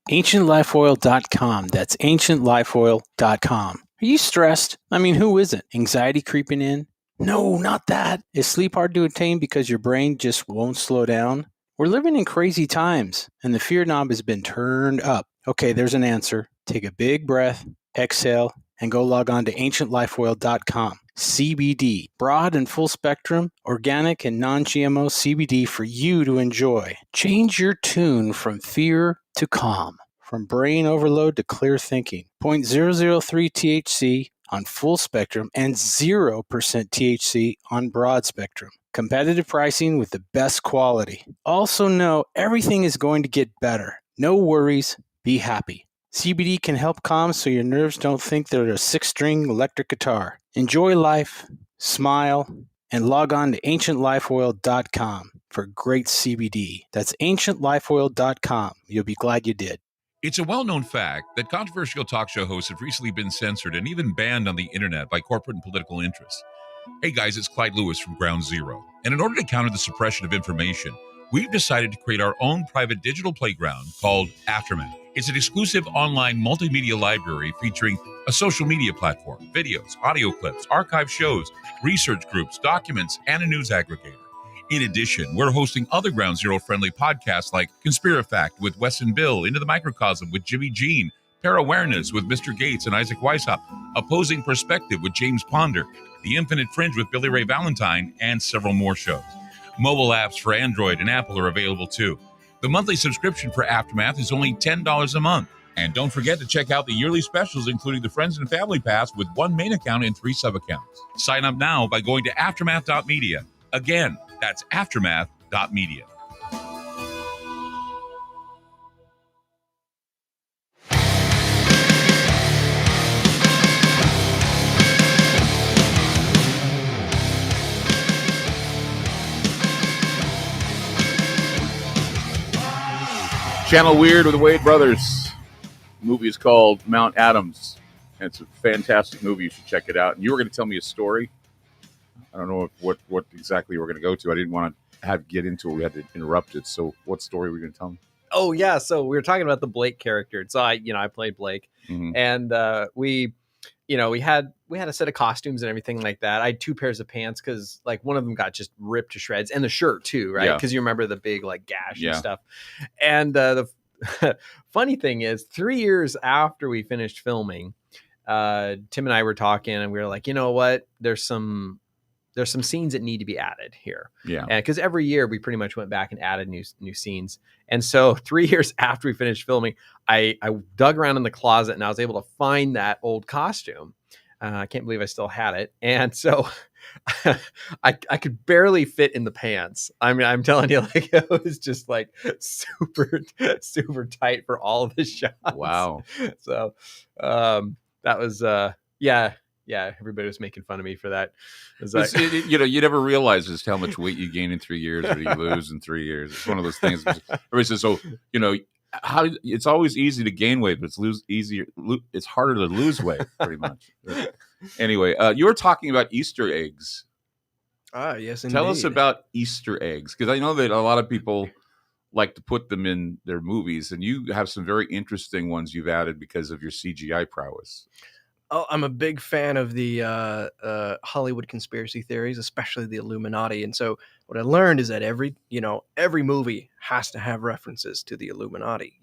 AncientLifeOil.com. That's AncientLifeOil.com. Are you stressed? I mean, who isn't? Anxiety creeping in? No, not that. Is sleep hard to attain because your brain just won't slow down? We're living in crazy times, and the fear knob has been turned up. Okay, there's an answer. Take a big breath, exhale, and go log on to AncientLifeOil.com. CBD, broad and full spectrum, organic and non-GMO CBD for you to enjoy. Change your tune from fear to calm, from brain overload to clear thinking. 0.003 THC on full spectrum and 0% THC on broad spectrum. Competitive pricing with the best quality. Also know everything is going to get better. No worries, be happy. CBD can help calm so your nerves don't think they're a 6-string electric guitar. Enjoy life, smile, and log on to AncientLifeOil.com for great CBD. That's AncientLifeOil.com. You'll be glad you did. It's a well-known fact that controversial talk show hosts have recently been censored and even banned on the internet by corporate and political interests. Hey guys, it's Clyde Lewis from Ground Zero. And in order to counter the suppression of information, we've decided to create our own private digital playground called Aftermath. It's an exclusive online multimedia library featuring a social media platform, videos, audio clips, archive shows, research groups, documents, and a news aggregator. In addition, we're hosting other Ground Zero friendly podcasts like Conspirafact with Wes and Bill, Into the Microcosm with Jimmy Jean, Pair Awareness with Mr. Gates and Isaac Weishaupt, Opposing Perspective with James Ponder, The Infinite Fringe with Billy Ray Valentine, and several more shows. Mobile apps for Android and Apple are available too. The monthly subscription for Aftermath is only $10 a month. And don't forget to check out the yearly specials, including the Friends and Family Pass with 1 main account and 3 sub-accounts. Sign up now by going to aftermath.media. Again, that's aftermath.media. Channel Weird with the Wade Brothers. The movie is called Mount Adams. And it's a fantastic movie. You should check it out. And you were going to tell me a story. I don't know what exactly we're going to go to. I didn't want to get into it. We had to interrupt it. So what story were you going to tell me? Oh yeah, so we were talking about the Blake character. So I played Blake, and we had a set of costumes and everything like that. I had 2 pairs of pants because like one of them got just ripped to shreds, and the shirt too, right? Because you remember the big like gash and stuff. And the funny thing is, 3 years after we finished filming, Tim and I were talking, and we were like, you know what? There's some scenes that need to be added here. Yeah. And because every year we pretty much went back and added new scenes. And so 3 years after we finished filming, I dug around in the closet and I was able to find that old costume. I can't believe I still had it. And so I could barely fit in the pants. I mean, I'm telling you, like, it was just like super, super tight for all of the shots. Wow. So that was, yeah, everybody was making fun of me for that. It was you never realize just how much weight you gain in 3 years or you lose in 3 years. It's one of those things. Everybody says, "So it's always easy to gain weight, but it's harder to lose weight." Pretty much. Anyway, you were talking about Easter eggs. Ah, yes, indeed. Tell us about Easter eggs, because I know that a lot of people like to put them in their movies, and you have some very interesting ones you've added because of your CGI prowess. Oh, I'm a big fan of the Hollywood conspiracy theories, especially the Illuminati. And so what I learned is that every movie has to have references to the Illuminati,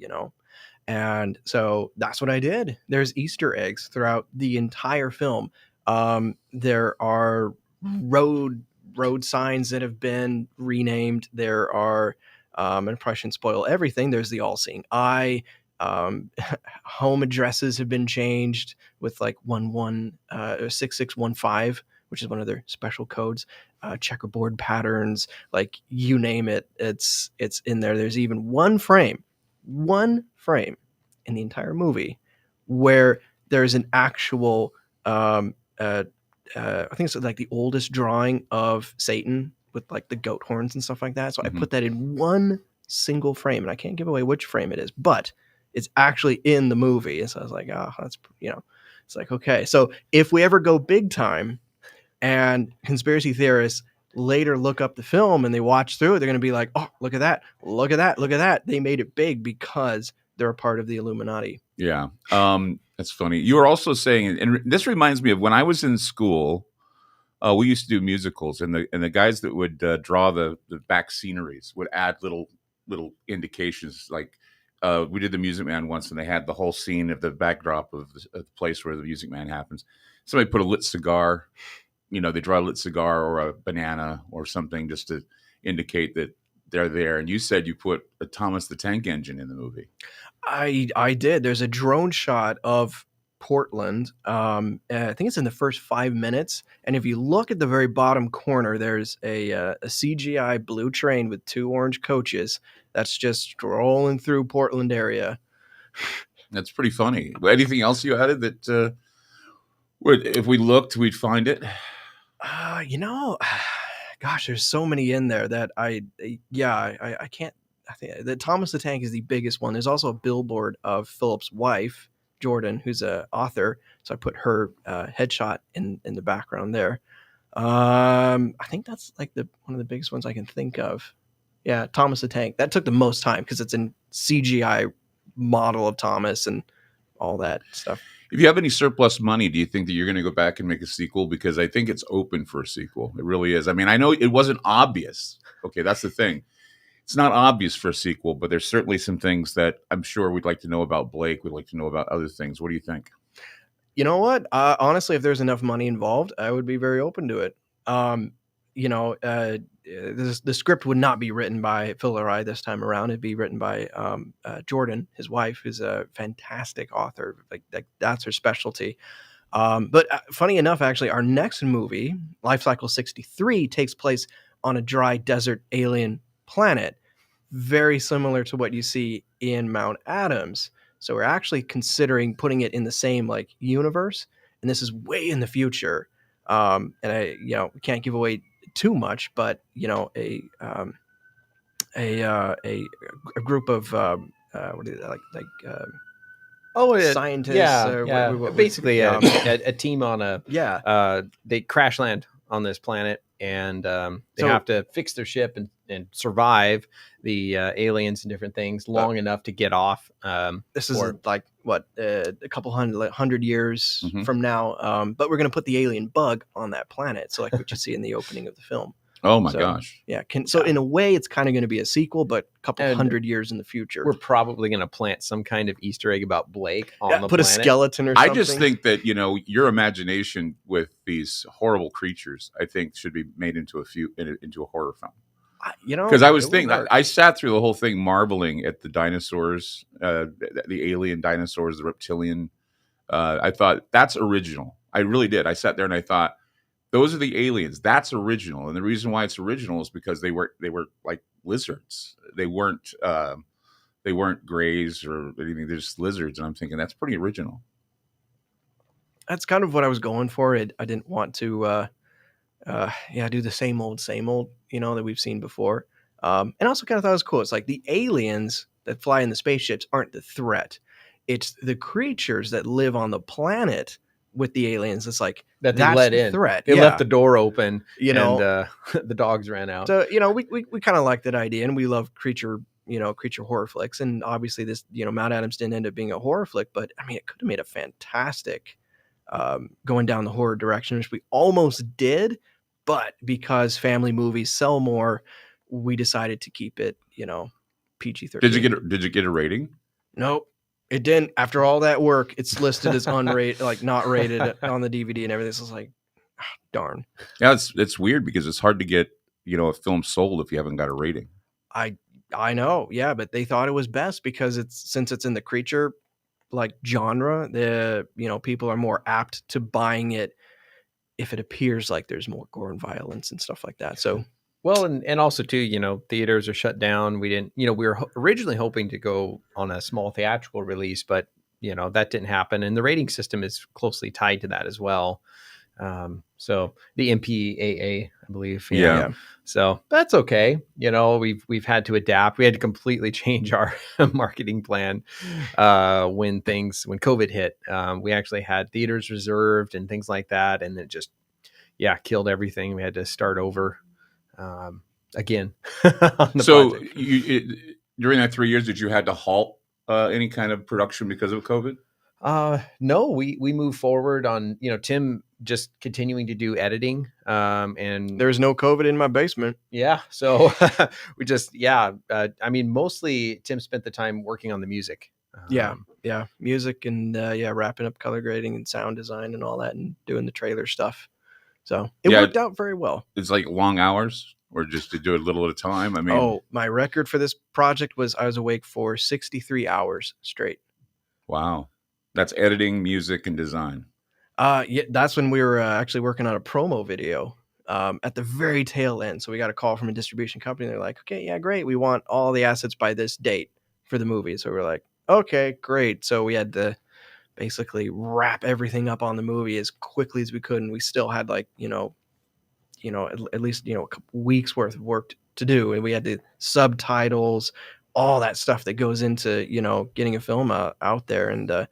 And so that's what I did. There's Easter eggs throughout the entire film. There are road signs that have been renamed. There are, and I probably shouldn't spoil everything. There's the all-seeing eye. Home addresses have been changed with like 6615, which is one of their special codes. Checkerboard patterns, like you name it, it's in there. There's even one frame in the entire movie where there's an actual I think it's like the oldest drawing of Satan with like the goat horns and stuff like that. So I put that in one single frame, and I can't give away which frame it is, but it's actually in the movie. And so I was like, that's, it's like, okay. So if we ever go big time and conspiracy theorists later look up the film and they watch through it, they're going to be like, oh, look at that. Look at that. Look at that. They made it big because they're a part of the Illuminati. Yeah. That's funny. You were also saying, and this reminds me of when I was in school, we used to do musicals, and the guys that would draw the back sceneries would add little indications, like, we did the Music Man once, and they had the whole scene of the backdrop of the place where the Music Man happens. Somebody put a lit cigar, they draw a lit cigar or a banana or something just to indicate that they're there. And you said you put a Thomas the Tank Engine in the movie. I did. There's a drone shot of Portland. I think it's in the first 5 minutes. And if you look at the very bottom corner, there's a CGI blue train with 2 orange coaches that's just strolling through Portland area. That's pretty funny. Anything else you added that if we looked, we'd find it? Gosh, there's so many in there that I can't. I think that Thomas the Tank is the biggest one. There's also a billboard of Phillip's wife, Jordan, who's an author. So I put her headshot in the background there. I think that's like one of the biggest ones I can think of. Yeah, Thomas the Tank. That took the most time because it's a CGI model of Thomas and all that stuff. If you have any surplus money, do you think that you're going to go back and make a sequel? Because I think it's open for a sequel. It really is. I mean, I know it wasn't obvious. Okay, that's the thing. it's not obvious for a sequel, but there's certainly some things that I'm sure we'd like to know about Blake. We'd like to know about other things. What do you think? You know what? Honestly, if there's enough money involved, I would be very open to it. The script would not be written by Phil or I this time around. It'd be written by Jordan, his wife, who's a fantastic author. Like that's her specialty. But funny enough, actually, our next movie, Life Cycle 63, takes place on a dry desert alien planet, very similar to what you see in Mount Adams. So we're actually considering putting it in the same like universe, and this is way in the future. And we can't give away too much, but a group of what is it, scientists. Basically a team on a they crash land on this planet, and they have to fix their ship and survive the aliens and different things long enough to get off. This is like a couple hundred years from now, but we're going to put the alien bug on that planet, so like what you see in the opening of the film. Oh my gosh. Yeah. So in a way, it's kind of going to be a sequel, but a couple hundred years in the future. We're probably going to plant some kind of Easter egg about Blake on the put planet. A skeleton or something. I just think that, your imagination with these horrible creatures, I think should be made into a horror film. Because I was thinking, I sat through the whole thing marveling at the dinosaurs, the alien dinosaurs, the reptilian. I thought that's original. I really did. I sat there and I thought, those are the aliens. That's original, and the reason why it's original is because they were like lizards. They weren't grays or anything. They're just lizards, and I'm thinking that's pretty original. That's kind of what I was going for. I didn't want to, do the same old, that we've seen before. And also kind of thought it was cool. It's like the aliens that fly in the spaceships aren't the threat. It's the creatures that live on the planet with the aliens. It's like that they let in. Threat. They left the door open, and the dogs ran out. So we kind of like that idea, and we love creature horror flicks. And obviously this Mount Adams didn't end up being a horror flick, but I mean it could have made a fantastic going down the horror direction, which we almost did, but because family movies sell more, we decided to keep it PG-13. Did you get a rating? Nope. It didn't. After all that work, it's listed as unrated, like not rated on the DVD and everything. So it's like, darn. Yeah, it's weird because it's hard to get a film sold if you haven't got a rating. I know, yeah, but they thought it was best because since it's in the creature like genre, people are more apt to buying it if it appears like there's more gore and violence and stuff like that. So. Well, and also too, theaters are shut down. We didn't, we were originally hoping to go on a small theatrical release, but that didn't happen. And the rating system is closely tied to that as well. So the MPAA, I believe. Yeah. So that's okay. We've had to adapt. We had to completely change our marketing plan when COVID hit. We actually had theaters reserved and things like that, and it just killed everything. We had to start over. Again. So during that 3 years, did you had to halt any kind of production because of COVID? No, we moved forward on, Tim just continuing to do editing. And there's no COVID in my basement. Yeah. So we just, mostly Tim spent the time working on the music. Music and wrapping up color grading and sound design and all that and doing the trailer stuff. So it worked out very well. It's like long hours or just to do it a little at a time. I mean, my record for this project was I was awake for 63 hours straight. Wow. That's editing, music, and design. That's when we were actually working on a promo video at the very tail end. So we got a call from a distribution company. They're like, okay, yeah, great. We want all the assets by this date for the movie. So we're like, okay, great. So we had to basically wrap everything up on the movie as quickly as we could, and we still had like at least a couple weeks worth of work to do, and we had the subtitles, all that stuff that goes into getting a film out there, and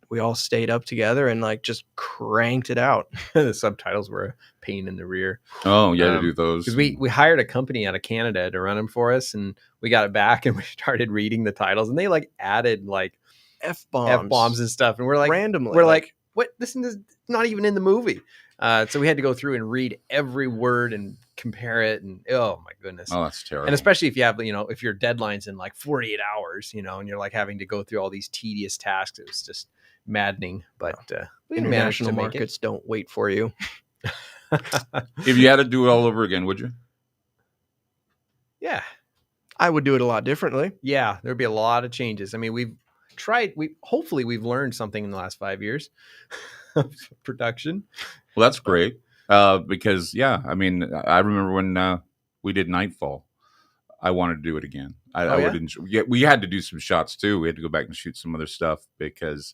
we all stayed up together and like just cranked it out. The subtitles were a pain in the rear. Oh yeah, to do those because we hired a company out of Canada to run them for us, and we got it back and we started reading the titles, and they like added like F-bombs and stuff, and we're like randomly. We're like, what? This is not even in the movie. So we had to go through and read every word and compare it. And oh my goodness. Oh, that's terrible. And especially if you have, if your deadline's in like 48 hours, and you're like having to go through all these tedious tasks, it was just maddening. But we managed to International make markets don't wait for you. If you had to do it all over again, would you? Yeah. I would do it a lot differently. Yeah, there'd be a lot of changes. I mean, hopefully we've learned something in the last 5 years of production. Well, that's great. Because I mean, I remember when we did Nightfall. I wanted to do it again. We had to do some shots too. We had to go back and shoot some other stuff because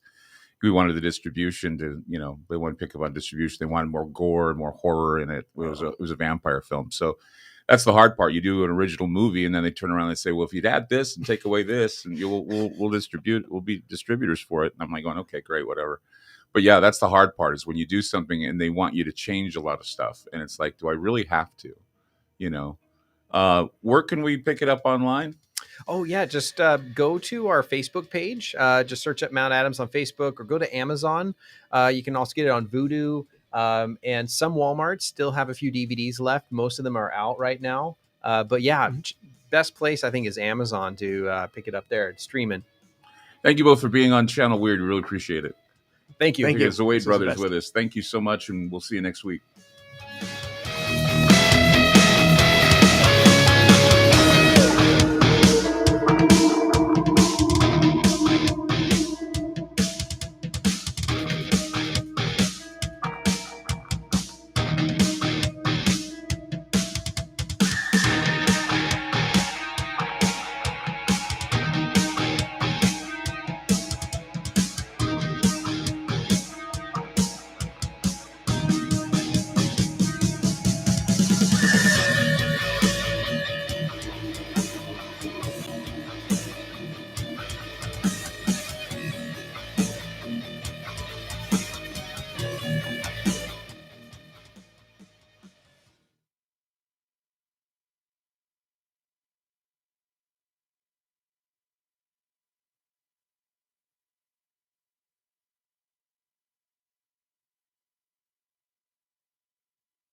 we wanted the distribution to, they wanted to pick up on distribution. They wanted more gore and more horror in it. It was a vampire film. So that's the hard part. You do an original movie and then they turn around and say, well, if you'd add this and take away this and we'll be distributors for it. And I'm like going, okay, great, whatever. But yeah, that's the hard part is when you do something and they want you to change a lot of stuff. And it's like, do I really have to, where can we pick it up online? Oh yeah, just go to our Facebook page. Just search up Mount Adams on Facebook or go to Amazon. You can also get it on Vudu. And some Walmarts still have a few DVDs left. Most of them are out right now. But yeah, best place I think is Amazon to pick it up there. It's streaming. Thank you both for being on Channel Weird. We really appreciate it. Thank you. Thank you. The Wade brothers with us. Thank you so much, and we'll see you next week.